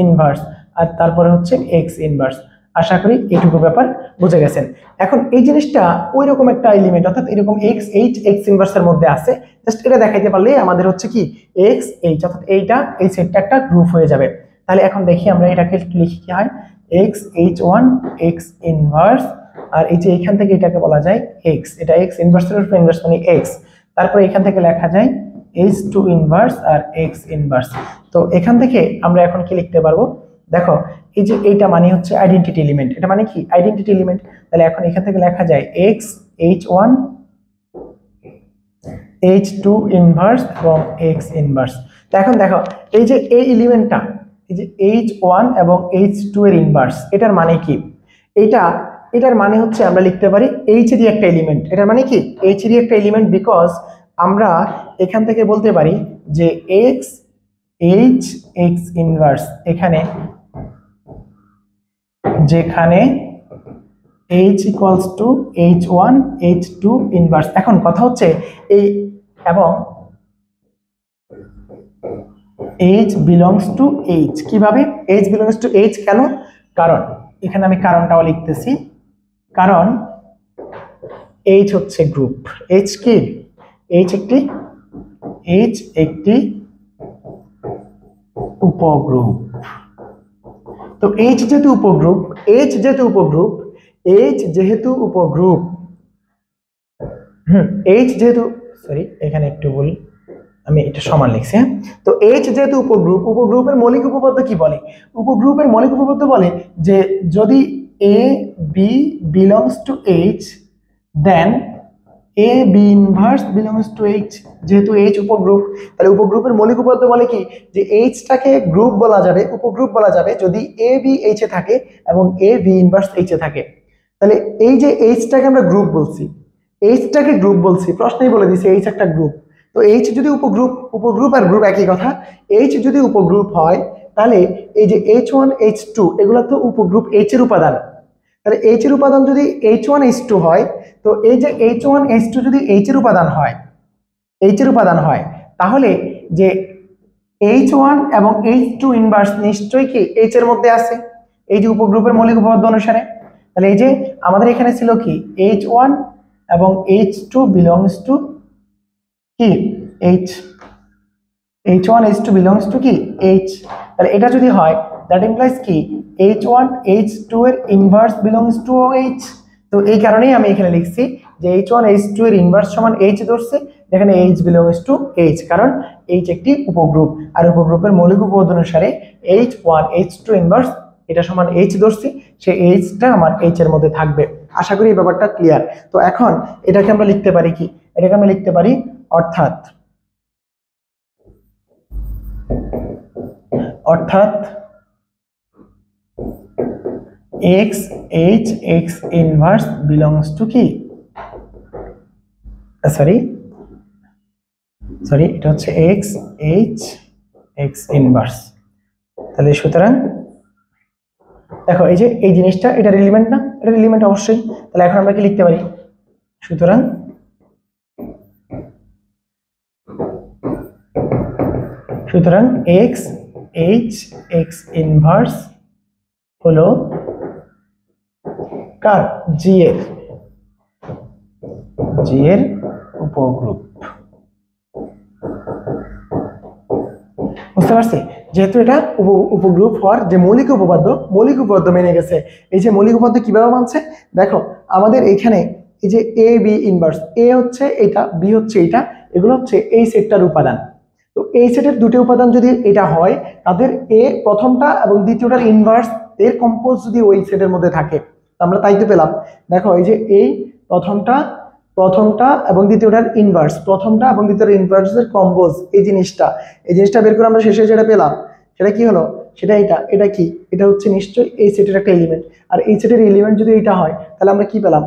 ইনভার্স, আর তারপরে হচ্ছে এক্স ইনভার্স। আশা করি এইটুকু ব্যাপার বুঝে গেছেন। এখন এই জিনিসটা ওই রকম একটা এলিমেন্ট, অর্থাৎ এরকম এক্স এইচ এক্স ইনভার্সের মধ্যে আছে, জাস্ট এটা দেখাইতে পারলে আমাদের হচ্ছে কি এক্স এইচ, অর্থাৎ এইটা এই সেটটা একটা গ্রুপ হয়ে যাবে। তাহলে এখন দেখি আমরা এটাকে লিখি কি হয়, এক্স H1 এক্স ইনভার্স, আর এই যে এখান থেকে এটাকে বলা যায় এক্স, এটা এক্স ইনভার্সের উপর ইনভার্স মানে এক্স, তারপরে এখান থেকে লেখা যায় H2 ইনভার্স আর এক্স ইনভার্স। তো এখান থেকে আমরা এখন কি লিখতে পারবো, দেখো এই যে এইটা মানে হচ্ছে আইডেন্টিটি এলিমেন্ট, এটা মানে কি আইডেন্টিটি এলিমেন্ট। তাহলে এখন এখান থেকে লেখা যায় এক্স H1 H2 ইনভার্স এবং এক্স ইনভার্স। তো এখন দেখো এই যে এই এলিমেন্টটা, এই যে H1 এবং H2 এর ইনভার্স, এটার মানে কি, এটার মানে হচ্ছে আমরা লিখতে পারি H এরই একটা এলিমেন্ট। এটার মানে কি H এরই একটা এলিমেন্ট, বিকজ আমরা এখান থেকে বলতে পারি যে এক্স এইচ এক্স ইনভার্স, এখানে যেখানে H equals to H1 H2 inverse. এখন কথা হচ্ছে এই এবং H বিলংস টু H, কিভাবে H বিলংস টু H, কেন, কারণ এখানে আমি কারণটাও লিখতেছি, কারণ H হচ্ছে গ্রুপ, H কি H একটি উপগ্রুপ। তো H যেহেতু উপগ্রুপ, H যেহেতু উপগ্রুপ H যেহেতু সরি এখানে একটু বলি, আমি এটা সমান লিখছি, হ্যাঁ? তো H যেহেতু উপগ্রুপের মৌলিক উপপাদ্য কি বলে, উপগ্রুপের মৌলিক উপপাদ্য বলে যে যদি A B belongs to H then A B inverse belongs to H, যেহেতু H উপগ্রুপ, তাহলে উপগ্রুপের মৌলিক উপপাদ্য বলে কি যে H টাকে গ্রুপ বলা যাবে, উপগ্রুপ বলা যাবে যদি A B H এ থাকে এবং A B ইনভার্স H এ থাকে। তাহলে এই যে H টাকে আমরা গ্রুপ বলছি, H-টাকে গ্রুপ বলছি, প্রশ্নেই বলে দিছি H একটা গ্রুপ। তো H যদি উপগ্রুপ আর গ্রুপ একই কথা, H যদি উপগ্রুপ হয় তাহলে এই যে H1 H2 এগুলো তো উপগ্রুপ H এর উপাদান। তাহলে H এর উপাদান যদি H1 H2 হয়, তো এই যে H1 H2 যদি H এর উপাদান হয়, তাহলে যে H1 এবং H2 ইনভার্স নিশ্চয়ই কি H এর মধ্যে আছে, এই যে উপগ্রুপের মৌলিক উপপাদ্য অনুসারে। তাহলে এই যে আমাদের এখানে ছিল কি H1 এবং H2 belongs to কি H, H1 H2 belongs to কি H। তাহলে এটা যদি হয় that implies কি H1 H2 এর ইনভার্স belongs to H। তো এই কারণেই আমি এখানে লিখছি যে H1 H2 এর ইনভার্স সমান H ধরছে, যেখানে H belongs to H, কারণ H একটি উপগ্রুপ, আর উপগ্রুপের মৌলিক উপপাদ্য অনুসারে H1 H2 ইনভার্স এটা সমান H ধরছি, সেই Hটা আমার H এর মধ্যে থাকবে। আশা করি এই ব্যাপারটা ক্লিয়ার। তো এখন এটাকে আমরা লিখতে পারি কি, এটাকে আমরা লিখতে পারি অর্থাৎ X H X inverse belongs to কি সরি এটা হচ্ছে X H X inverse। তাহলে সুতরাং দেখো এই যে এই জিনিসটা এটা রিলেভেন্ট না, এটা রিলেভেন্ট অবশ্যই। তাহলে এখন আমরা কি লিখতে পারি, সুতরাং X H X ইনভার্স হলো কার G এর উপগ্রুপ। বুঝতে পারছি, যেহেতু এটা উপগ্রুপ হওয়ার যে মৌলিক উপপাদ্য মেনে গেছে। এই যে মৌলিক উপপাদ্য কিভাবে মানছে দেখো, আমাদের এইখানে এই যে এ বি ইনভার্স, এ হচ্ছে এটা, বি হচ্ছে এটা, এগুলো হচ্ছে এই সেটটার উপাদান। তো এই সেটের দুটি উপাদান যদি এটা হয়, তাদের এ প্রথমটা এবং দ্বিতীয়টার ইনভার্স এর কম্পোজ যদি ওই সেটের মধ্যে থাকে, আমরা তাই তো পেলাম। দেখো এই যে এই প্রথমটা প্রথমটা এবং দ্বিতীয়টার ইনভার্স, প্রথমটা এবং দ্বিতীয়টার ইনভার্সের কম্পোজ, এই জিনিসটা বের করে আমরা শেষে যেটা পেলাম সেটা কি হলো, সেটা এটা কি, এটা হচ্ছে নিশ্চয়ই এই সেটের একটা এলিমেন্ট। আর এই সেটের এলিমেন্ট যদি এটা হয়, তাহলে আমরা কি পেলাম,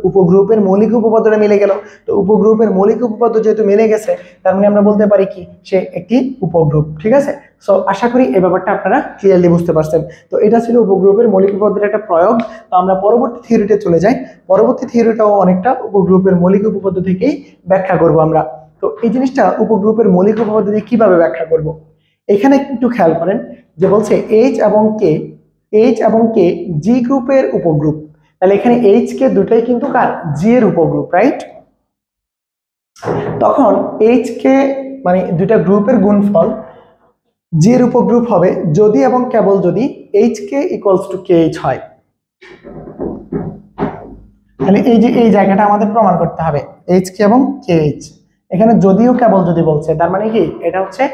উপগ্রুপের মৌলিক উপপাদ্যটা মিলে গেল। তো উপগ্রুপের মৌলিক উপপাদ্য যেহেতু মিলে গেছে, তার মানে আমরা বলতে পারি কি, সে একটি উপগ্রুপ। ঠিক আছে, সো আশা করি এই ব্যাপারটা আপনারা ক্লিয়ারলি বুঝতে পারছেন। তো এটা ছিল উপগ্রুপের মৌলিক উপপাদ্যের একটা প্রয়োগ। তো আমরা পরবর্তী থিওরিতে চলে যাই। পরবর্তী থিওরিটাও অনেকটা উপগ্রুপের মৌলিক উপপাদ্য থেকেই ব্যাখ্যা করব আমরা। তো এই জিনিসটা উপগ্রুপের মৌলিক উপপাদ্য দিয়ে কিভাবে ব্যাখ্যা করব, এখানে একটু খেয়াল করেন যে বলছে এইচ এবং কে জি গ্রুপের উপগ্রুপ। তাহলে এখানে এইচ কে দুটাই কিন্তু কার, জি এর উপগ্রুপ, রাইট? তখন এইচ কে মানে দুটা গ্রুপের গুণফল জি এর উপগ্রুপ হবে যদি এবং কেবল যদি H K equals to K H হয়। তাহলে এই যে এই জায়গাটা আমাদের প্রমাণ করতে হবে, এইচ কে এবং কে এইচ। এখানে যদিও কেবল যদি বলছে, তার মানে কি, এটা হচ্ছে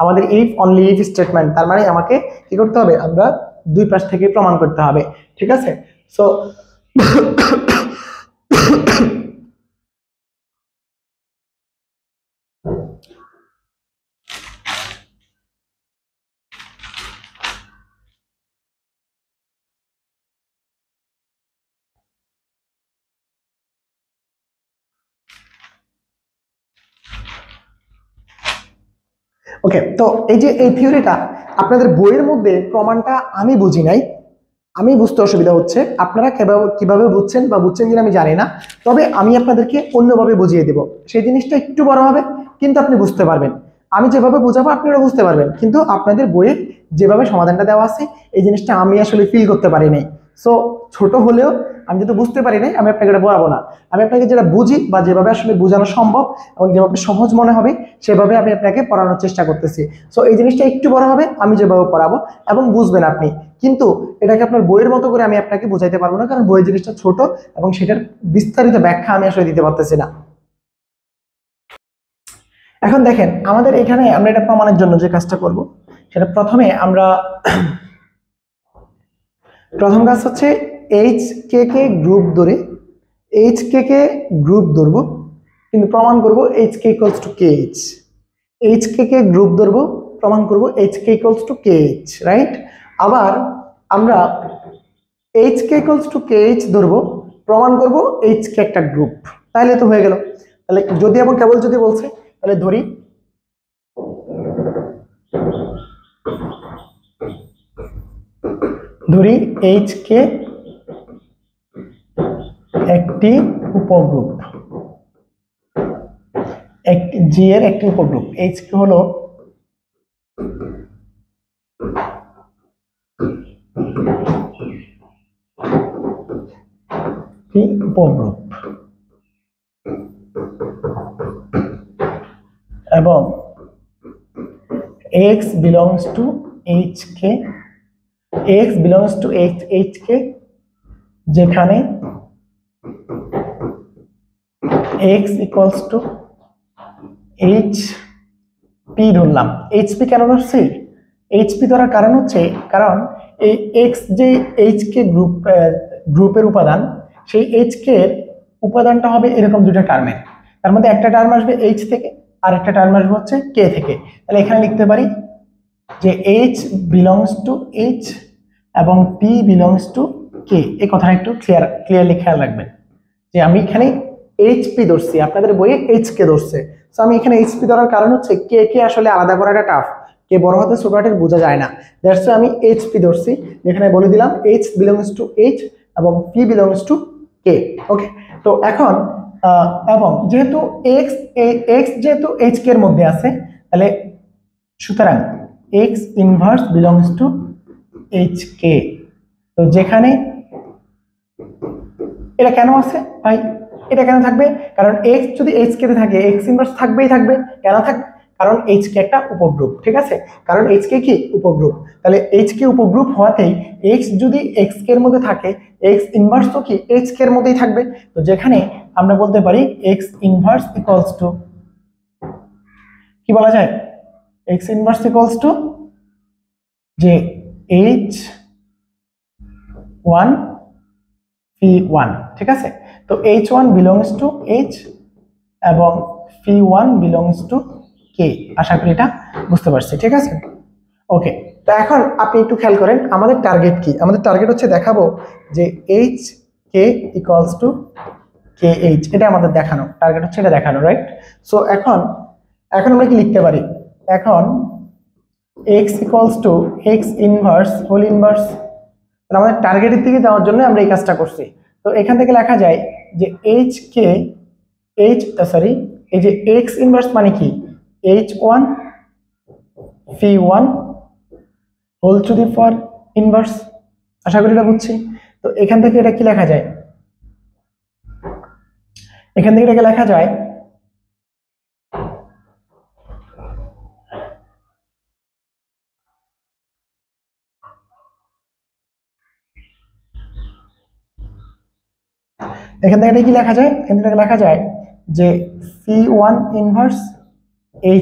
আমাদের ইফ অনলি ইফ স্টেটমেন্ট। তার মানে আমাকে কি করতে হবে, আমরা দুই পাশ থেকে প্রমাণ করতে হবে। ঠিক আছে, সো ওকে, তো এই যে এই থিওরিটা আপনাদের বইয়ের মধ্যে প্রমাণটা আমি বুঝি নাই, আমি বুঝতে অসুবিধা হচ্ছে। আপনারা কিভাবে বুঝছেন বা বুঝছেন কিনা আমি জানি না, তবে আমি আপনাদেরকে অন্যভাবে বুঝিয়ে দেব। সেই জিনিসটা একটু বড় হবে, কিন্তু আপনি বুঝতে পারবেন। আমি যেভাবে বোঝাবো আপনারা বুঝতে পারবেন, কিন্তু আপনাদের বইয়ে যেভাবে সমাধানটা দেওয়া আছে, এই জিনিসটা আমি আসলে ফিল করতে পারি নাই। সো ছোট হলেও আমি যেহেতু বুঝতে পারি নাই, আমি আপনাকে এটা বলাবো না। আমি আপনাকে যেটা বুঝি বা যেভাবে আসলে বোঝানো সম্ভব এবং যেভাবে সহজ মনে হবে, সেভাবে আমি আপনাকে পড়ানোর চেষ্টা করতেছি। সো এই জিনিসটা একটু বড় হবে আমি যেভাবে পড়াবো, এবং বুঝবেন আপনি। কিন্তু এটাকে আপনার বইয়ের মতো করে আমি আপনাকে বোঝাইতে পারবো না, কারণ বইয়ের জিনিসটা ছোট এবং সেটার বিস্তারিত ব্যাখ্যা আমি আসলে দিতে পারতেছি না। এখন দেখেন, আমাদের এখানে আমরা এটা প্রমাণের জন্য যে কাজটা করব, সেটা প্রথমে আমরা প্রথম কাজ হচ্ছে এইচ কে কে গ্রুপ ধরে ধরবো, কিন্তু প্রমাণ করব H K equals to K H K group ধরবো, প্রমাণ করব H K equals to K H, right? আবার আমরা H K equals to K H ধরবো, প্রমাণ করব এইচ কে একটা গ্রুপ। তাহলে তো হয়ে গেল। তাহলে যদি এবং কেবল যদি বলছে, তাহলে ধরি এইচ কে একটি উপগ্রুপ, জি এর একটি উপগ্রুপ। এইচ কে হলো উপগ্রুপ এবং x belongs to hk, x belongs to hk যেখানে x equals to hp ধরলাম। hp কেন ধরছি? hp ধরার কারণ হচ্ছে, কারণ এই x যে hk গ্রুপের উপাদান, সেই hk এর উপাদানটা হবে এরকম দুটো টার্মের। তার মধ্যে একটা টার্ম আসবে h থেকে, আর একটা টার্ম আসবে হচ্ছে k থেকে। তাহলে এখানে লিখতে পারি যে h belongs to h এবং p belongs to k। এই কথাটা একটু ক্লিয়ারলি খেয়াল রাখবেন যে আমি এখানে hp ধরছি, আপনাদের বইয়ে hk ধরছে। তো আমি এখানে hp ধরার কারণ হচ্ছে কে আসলে আলাদা করাটা টাফ, কে বড় হাতে ছোট হাতের বোঝা যায় না। দ্যাটস ওয়াই আমি hp ধরছি, যেখানে বলে দিলাম h belongs to h এবং p belongs to k। ওকে, তো এখন এবং যেহেতু x যেহেতু hk এর মধ্যে আছে, তাহলে সুতরাং x inverse belongs to hk। তো যেখানে এটা কেন আছে ভাই, এটা কেন থাকবে? কারণ x যদি hk তে থাকে, x ইনভার্স থাকবে। কেন থাকবে? কারণ HK একটা উপগ্রুপ, ঠিক আছে, কারণ HK কি উপগ্রুপ। তাহলে HK উপগ্রুপ হওয়াতেই X যদি XK এর মধ্যে থাকে, X ইনভার্স তো কি HK এর মধ্যেই থাকবে। তো যেখানে আমরা বলতে পারি X ইনভার্স ইকুয়ালস টু কি বলা যায়, X ইনভার্স ইকুয়ালস টু যে H1 P1, ঠিক আছে। তো H1 বিলংস টু H এবং P1 বিলংস টু K। আশা করি এটা বুঝতে পারছি, ঠিক আছে। ওকে, তো এখন আপনি একটু খেয়াল করেন আমাদের টার্গেট কি। আমাদের টার্গেট হচ্ছে দেখাবো যে HK ইকুয়ালস টু KH, এটা আমাদের দেখানো টার্গেট হচ্ছে, এটা দেখানো, রাইট। সো এখন আমরা কি লিখতে পারি, এখন x equals to x inverse whole inverse. তাহলে আমাদের টার্গেটের দিকে যাওয়ার জন্য আমরা এই কাজটা করছি। তো এখান থেকে লেখা যায় যে HK এই যে x ইনভার্স মানে কি H1 P1 whole to the power inverse. আশা করি এটা বুঝছি। তো এখান থেকে এটা কি লেখা যায়, এখান থেকে এটাকে লেখা যায় এখান থেকে এটা কি লেখা যায়, এখান থেকে লেখা যায় যে P1 ইনভার্স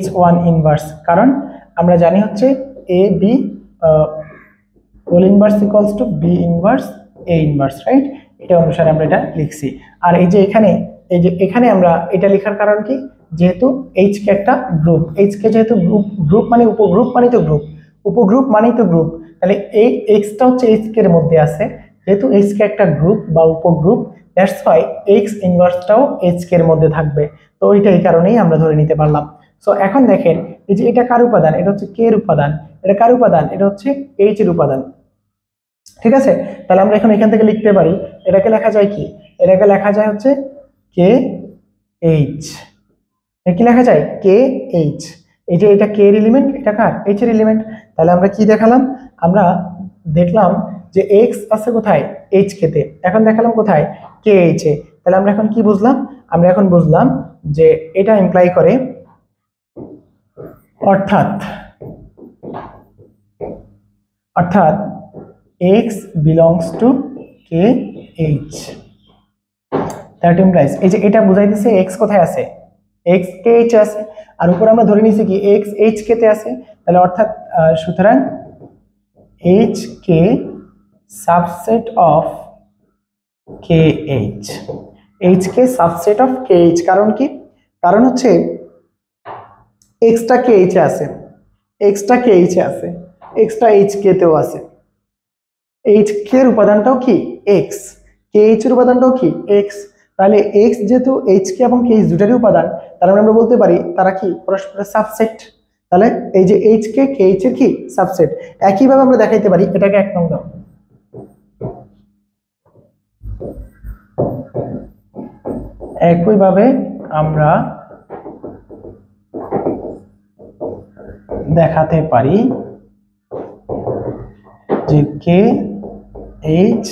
H1 ইনভার্স, কারণ আমরা জানি হচ্ছে A B whole inverse equals to B inverse A inverse, right. এটা অনুসারে আমরা এটা লিখছি। আর এই যে এখানে আমরা এটা লেখার কারণ কি, যেহেতু HK একটা গ্রুপ, HK যেহেতু গ্রুপ মানে উপগ্রুপ মানে তো গ্রুপ, উপগ্রুপ মানেই তো গ্রুপ, তাহলে এই Xটা হচ্ছে HK এর মধ্যে আছে, যেহেতু HK একটা গ্রুপ বা উপগ্রুপ, দ্যাটস ওয়াই X ইনভার্সটাও HK এর মধ্যে থাকবে। তো এই কারণেই আমরা ধরে নিতে পারলাম। সো এখন দেখেন এই যে এটা কার উপাদান, এটা হচ্ছে K এর উপাদান, এটা কার উপাদান, এটা হচ্ছে H এর উপাদান, ঠিক আছে। তাহলে আমরা এখন এখান থেকে লিখতে পারি, এটাকে লেখা যায় কি, এটাকে লেখা যায় হচ্ছে KH, কি লেখা যায় KH। এই যে এটা K এর এলিমেন্ট, এটা কার H এর এলিমেন্ট। তাহলে আমরা কি দেখালাম, আমরা দেখলাম যে X আছে কোথায় HK তে, এখন দেখালাম কোথায় KH এ। তাহলে আমরা এখন কি বুঝলাম, আমরা এখন বুঝলাম যে এটা ইমপ্লাই করে, অর্থাৎ X belongs to KH, that implies এই যে এটা বুঝাইতেছে X কোথায় আছে, X KH আছে, আর উপর আমরা ধরে নিয়েছি কি X HK তে আছে। তাহলে অর্থাৎ সুতরাং HK subset of KH, HK subset of KH। কারণ কি, কারণ হচ্ছে Xটা KH এ আছে, Xটা KH এ আছে, Xটা HK তেও আছে, HK এর উপাদানটাও কি X, KH এর উপাদানটাও কি X। তাহলে X যেহেতু HK এবং KH দুটারই উপাদান, তার মানে আমরা বলতে পারি তারা কি পরস্পরের সাবসেট। তাহলে এই যে HK KH এর কি সাবসেট। একইভাবে আমরা দেখাইতে পারি, এটাকে এক নং দাও, একইভাবে আমরা দেখাতে পারি যে KH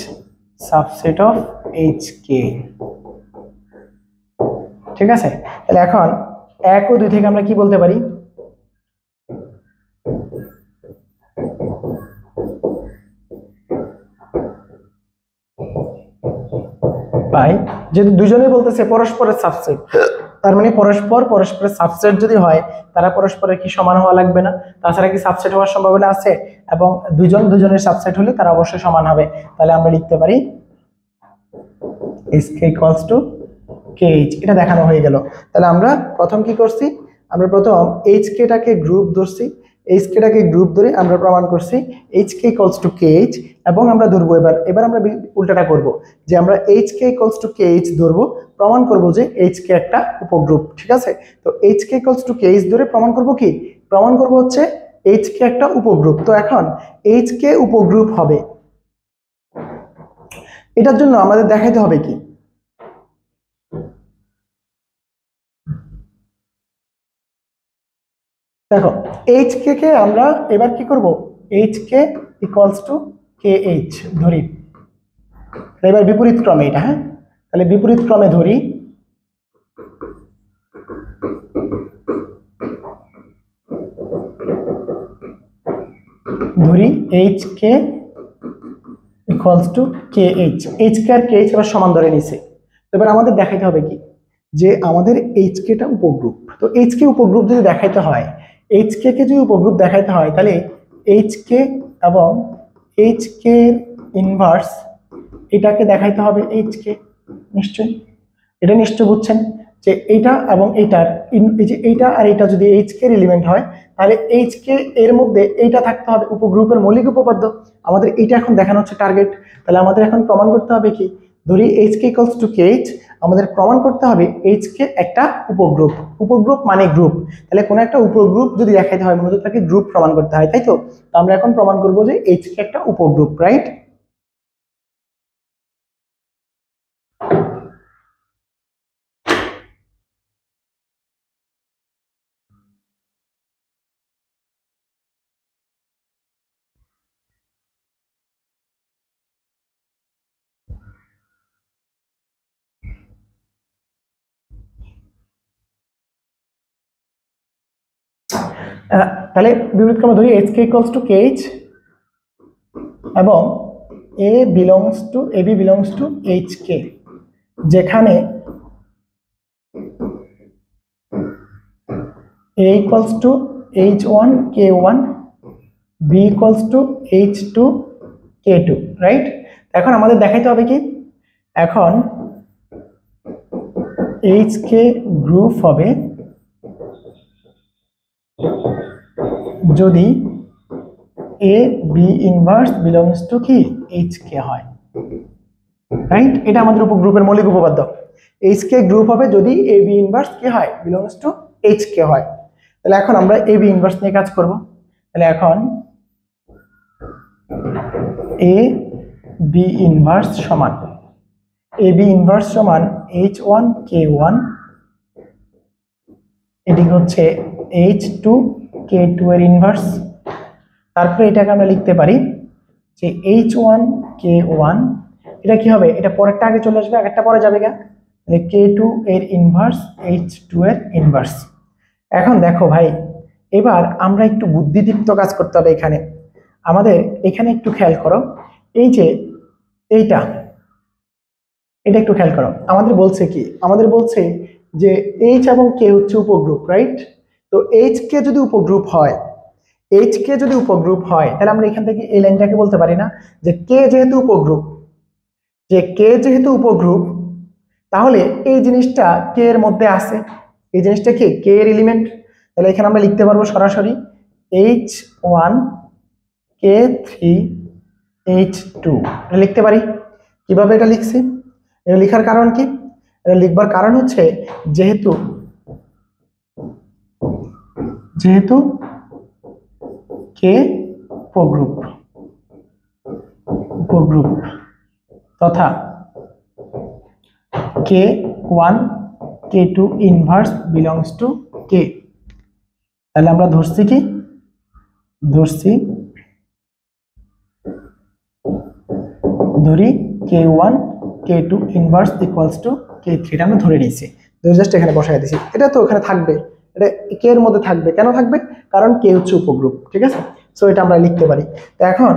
সাবসেট অফ HK, ঠিক আছে। তাহলে এখন 1 ও 2 থেকে আমরা কি বলতে পারি, পাই, যেহেতু দুজনেই বলতেছে পরস্পরের সাবসেট, তার মানে পরস্পরের সাবসেট যদি হয় তারা পরস্পরের কি সমান হওয়া লাগবে না, তাছাড়া কি সাবসেট হওয়ার সম্ভাবনা আছে, এবং দুজনের সাবসেট হলে তারা অবশ্যই সমান হবে। তাহলে আমরা লিখতে পারি SK equals to KH, এটা দেখানো হয়ে গেল। তাহলে আমরা প্রথম কি করছি, আমরা প্রথম HK টাকে গ্রুপ ধরছি, HK টাকে গ্রুপ ধরে আমরা প্রমাণ করছি HK equals to KH, এবং আমরা ধরবো এবার আমরা উল্টাটা করব, যে আমরা HK equals to KH ধরবো, প্রমাণ করব যে HK একটা উপগ্রুপ, ঠিক আছে। তো HK equals to KH ধরে প্রমাণ করব কি, প্রমাণ করব হচ্ছে HK একটা উপগ্রুপ। তো এখন HK উপগ্রুপ হবে, এটার জন্য আমাদের দেখাইতে হবে কি, দেখো HK কে আমরা এবার কি করব, HK equals to KH ধরি, এবার বিপরীত ক্রমে এটা, হ্যাঁ, তাহলে বিপরীত ক্রমে ধরি, ধরি H K equals to K H, H K আর কে এইচ এবার সমান ধরে নিছে। এবার আমাদের দেখাইতে হবে কি যে আমাদের এইচ কেটা উপগ্রুপ, তো এইচ কে উপগ্রুপ যদি দেখাইতে হয়, এইচ কে কে যদি উপগ্রুপ দেখাইতে হয় তাহলে এইচ কে এবং এইচ কে ইনভার্স এটাকে দেখাইতে হবে এইচ কে, নিশ্চয়ই এটা নিশ্চয় বুঝছেন যে এইটা এবং এইটার এই যে এইটা আর এইটা যদি এইচ কে এলিমেন্ট হয় তাহলে এইচ কে এর মধ্যে এইটা থাকতে হবে উপগ্রুপের মৌলিক উপপাদ্য। আমাদের এইটা এখন দেখানো হচ্ছে টার্গেট, তাহলে আমাদের এখন প্রমাণ করতে হবে কি, ধরি H K equals to K H, আমাদের প্রমাণ করতে হবে এইচ কে একটা উপগ্রুপ, উপগ্রুপ মানে গ্রুপ, তাহলে কোনো একটা উপগ্রুপ যদি দেখাইতে হয় মূলত তাকে গ্রুপ প্রমাণ করতে হয়, তাই তো? তো আমরা এখন প্রমাণ করবো যে এইচ কে একটা উপগ্রুপ, রাইট? তাহলে বিপরীত ক্রমে ধরি H K equals to K H এবং A B belongs to H K, যেখানে A equals to H one K one, B equals to H two K two, right? এখন আমাদের দেখাইতে হবে কি, এখন এইচ কে গ্রুপ হবে যদি A B inverse belongs two কি এইচ কে হয়, রাইট? এটা আমাদের উপগ্রুপের মৌলিক উপপাদ্য। এইচ কে গ্রুপ হবে যদি এ বি ইনভার্স কি হয়, বিলংস টু এইচ কে হয়। তাহলে এখন আমরা এ বি ইনভার্স নিয়ে কাজ করব। তাহলে এখন এ বি ইনভার্স সমান এ বি ইনভার্স সমান এইচ ওয়ান কে ওয়ান, এদিকে হচ্ছে এইচ টু কে টু এর ইনভার্স, তারপরে এটাকে আমরা লিখতে পারি যে এইচ ওয়ান কে ওয়ান, এটা কি হবে, এটা পরেরটা আগে চলে আসবে, আগেরটা পরে যাবে গা, তাহলে কে টু এর ইনভার্স এইচ টু এর ইনভার্স। এখন দেখো ভাই, এবার আমরা একটু বুদ্ধিদীপ্ত কাজ করতে হবে এখানে, আমাদের এখানে একটু খেয়াল করো, এই যে এইটা, এটা একটু খেয়াল করো, আমাদের বলছে কি, আমাদের বলছে যে এইচ এবং কে হচ্ছে উপগ্রুপ, রাইট? তো এইচ কে যদি উপগ্রুপ হয়, এইচ কে যদি উপগ্রুপ হয় তাহলে আমরা এখান থেকে এই লাইনটাকে বলতে পারি না যে কে যেহেতু উপগ্রুপ, যে কে যেহেতু উপগ্রুপ তাহলে এই জিনিসটা কে এর মধ্যে আছে, এই জিনিসটা কি কে এর এলিমেন্ট, তাহলে এখানে আমরা লিখতে পারবো সরাসরি এইচ ওয়ান কে থ্রি এইচ টু, এটা লিখতে পারি। কিভাবে এটা লিখছি, এটা লেখার কারণ কি, এটা লিখবার কারণ হচ্ছে যেহেতু যেহেতু কে উপগ্রুপ উপগ্রুপ তথা K one K two inverse belongs to K, তাহলে আমরা ধরছি কি, ধরছি ধরি K one K two inverse equals to K three, এটা আমরা ধরে নিয়েছি, জাস্ট এখানে বসাই দিয়েছি, এটা তো ওখানে থাকবে, এটা কে এর মধ্যে থাকবে, কেন থাকবে, কারণ কে হচ্ছে উপগ্রুপ, ঠিক আছে? সো এটা আমরা লিখতে পারি। তো এখন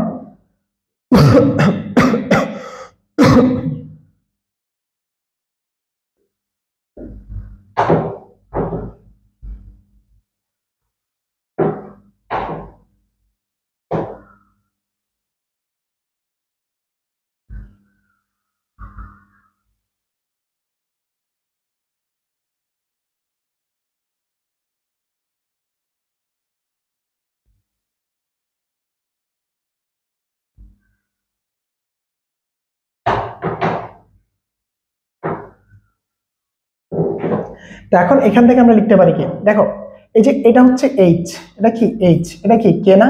তো এখন এখান থেকে আমরা লিখতে পারি কি, দেখো এই যে এটা হচ্ছে এইচ, এটা কি এইচ, এটা কি কে না,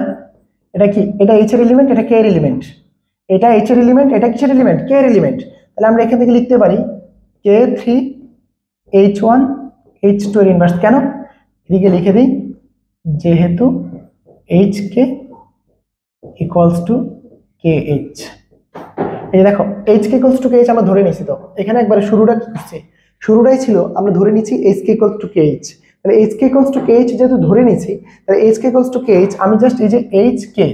এটা কি, এটা এইচ এর এলিমেন্ট, এটা কে এর এলিমেন্ট, এটা এইচ এর এলিমেন্ট, এটা কিসের এলিমেন্ট, কে এর এলিমেন্ট, তাহলে আমরা এখান থেকে লিখতে পারি K three H one H two এর ইনভার্স, কেন, এদিকে লিখে দিই যেহেতু H K equals to K H, এই দেখো H K equals to K H আমরা ধরে নিয়েছি, তো এখানে একবারে শুরুটা কি করছে, শুরুটাই ছিল আমরা ধরে নিচ্ছি H K equals to K H, তাহলে H K equals to K H যেহেতু ধরে নিয়েছি, তাহলে H K equals to K H আমি জাস্ট এই যে H K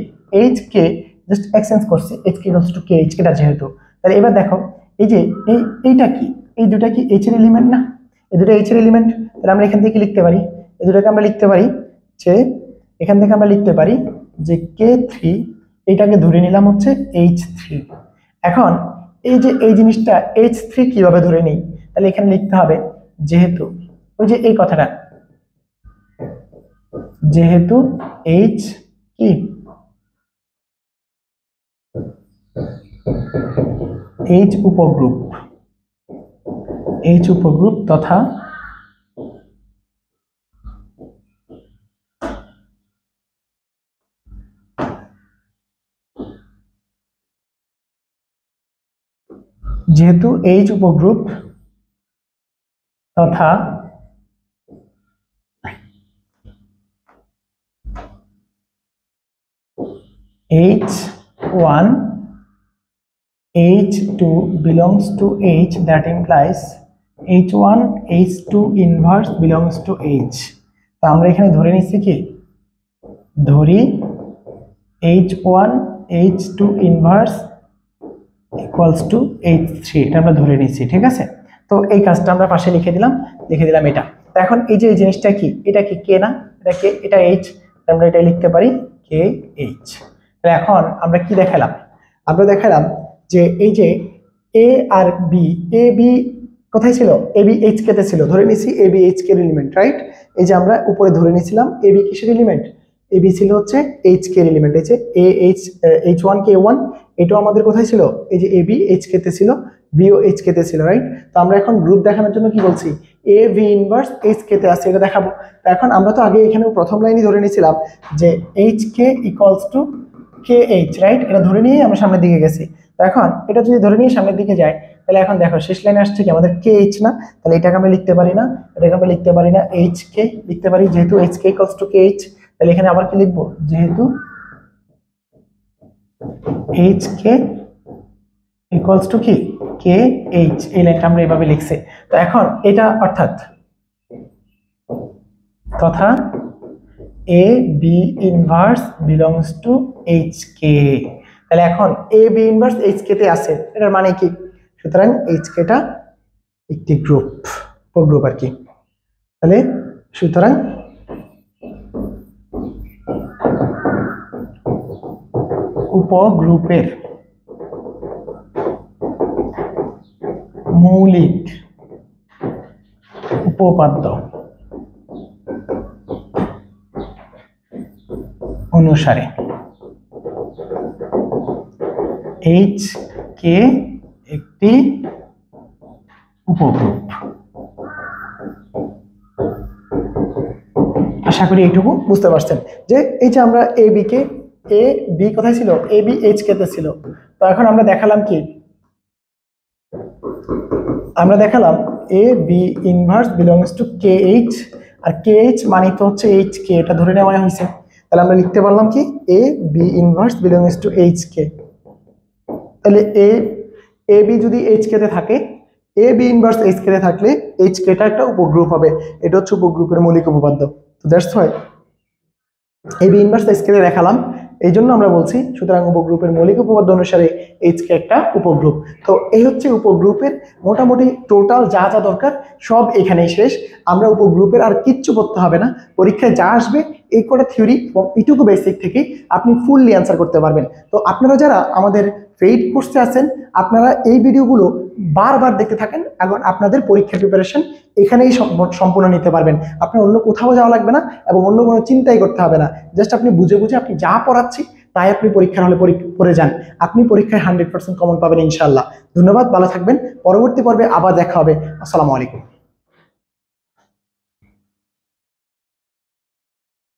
H K just exchange করছি, H K equals to K H, এটা যেহেতু, তাহলে এবার দেখো এই যে এইটা কি, এই দুটা কি এইচ এর এলিমেন্ট না, এই দুটো এইচ এর এলিমেন্ট, তাহলে আমরা এখান থেকে লিখতে পারি, এই দুটাকে আমরা লিখতে পারি যে এখান থেকে আমরা লিখতে পারি যে K3, এইটাকে ধরে নিলাম হচ্ছে H3। এখন এই যে এই জিনিসটা H3 কিভাবে ধরে নেই, তাহলে এখানে লিখতে হবে যেহেতু ওই যে এই কথাটা, যেহেতু H কি H উপগ্রুপ তথা যেহেতু H উপগ্রুপ তথা H1 H2 belongs to H, that implies H1 H2 inverse belongs to H। তো আমরা এখানে ধরে নিচ্ছি কি, ধরি H1 H2 inverse equals to H3, এটা আমরা ধরে নিচ্ছি, ঠিক আছে। তো এই কাজটা আমরা পাশে লিখে দিলাম এটা। তো এখন এই যে এই জিনিসটা কি, এটা কি কে না, এটা কে, এটা H, আমরা এটা লিখতে পারি কে H। তো এখন আমরা কি দেখালাম, আমরা দেখালাম যে এই যে এ আর বি, এ বি কোথায় ছিল, এ বি এইচ কে তে ছিল, ধরে নিছি এ বি এইচ কে এর এলিমেন্ট, রাইট। এই যে আমরা উপরে ধরে নিয়েছিলাম এ বি কিসের এলিমেন্ট, এ বি ছিল হচ্ছে এইচ কে এর এলিমেন্ট, এই যে এ এইচ H1 K1, এটাও আমাদের কোথায় ছিল, এই যে এ বি এইচ কে তে ছিল, বি ও এইচ কে তে ছিল, রাইট। তো আমরা এখন গ্রুপ দেখানোর জন্য কি বলছি, A V inverse H K তে আছে, এটা দেখাবো। তো এখন আমরা তো আগে এখানে প্রথম লাইনই ধরে নিয়েছিলাম যে H K equals to K H, right, এটা ধরে নিয়েই আমরা সামনের দিকে গেছি। তো এখন এটা যদি ধরে নিয়ে সামনের দিকে যায়, তাহলে এখন দেখো শেষ লাইনে আসছে কি আমাদের কে এইচ না, তাহলে এটাকে আমরা লিখতে পারি না, এটাকে আমরা লিখতে পারি না এইচ কে, লিখতে পারি যেহেতু H K equals to K H. তাহলে এখানে আবার কি লিখবো, যেহেতু এইচ কে ইকুয়ালস টু কি কে এইচ, এই লাইনটা আমরা এভাবে লিখছি। তো এখন এটা অর্থাৎ তথা A B inverse belongs to H K, তাহলে এখন A B inverse H K তে আছে, এটার মানে কি, সুতরাং এইচ কে টা একটি গ্রুপ, উপগ্রুপ আর কি। তাহলে সুতরাং উপগ্রুপের মৌলিক উপপাদ্য অনুসারে এইচ কে একটি উপগ্রুপ। আশা করি এইটুকু বুঝতে পারছেন যে এই যে আমরা A B K, A B কোথায় ছিল, এ বি এইচ কে তে ছিল। তো এখন আমরা দেখালাম কি, আমরা দেখালাম A B inverse belongs to K H, আর কে এইচ মানে তো হচ্ছে এইচ কে, এটা ধরে নেওয়া হয়েছে। তাহলে আমরা লিখতে পারলাম কি A B inverse belongs to H K. তাহলে এ বি যদি এইচ কে তে থাকে, A B inverse H K তে থাকলে এইচ কে টা একটা উপগ্রুপ হবে, এটা হচ্ছে উপগ্রুপের মৌলিক উপপাদ্য। তো that's why A B inverse H K তে দেখালাম, এই জন্য আমরা বলছি সুতরাং উপগ্রুপের মৌলিক উপপাদ্য অনুসারে এইচ কে একটা উপগ্রুপ। তো এই হচ্ছে উপগ্রুপের মোটামুটি টোটাল যা যা দরকার সব এখানেই শেষ। আমরা উপগ্রুপের আর কিচ্ছু করতে হবে না, পরীক্ষায় যা আসবে এই কটা থিওরি এবং এইটুকু বেসিক থেকে আপনি ফুললি অ্যান্সার করতে পারবেন। তো আপনারা যারা আমাদের পেইড কোর্সে আছেন, আপনারা এই ভিডিওগুলো বারবার দেখতে থাকেন এবং আপনাদের পরীক্ষার প্রিপারেশন এখানেই সম্পূর্ণ নিতে পারবেন। আপনার অন্য কোথাও যাওয়া লাগবে না এবং অন্য কোনো চিন্তাই করতে হবে না, জাস্ট আপনি বুঝে বুঝে আপনি যা পড়াচ্ছি তাই আপনি পরীক্ষার হলে পড়ে যান, আপনি পরীক্ষায় 100% কমন পাবেন ইনশাআল্লাহ। ধন্যবাদ, ভালো থাকবেন, পরবর্তী পর্বে আবার দেখা হবে। আসসালামু আলাইকুম।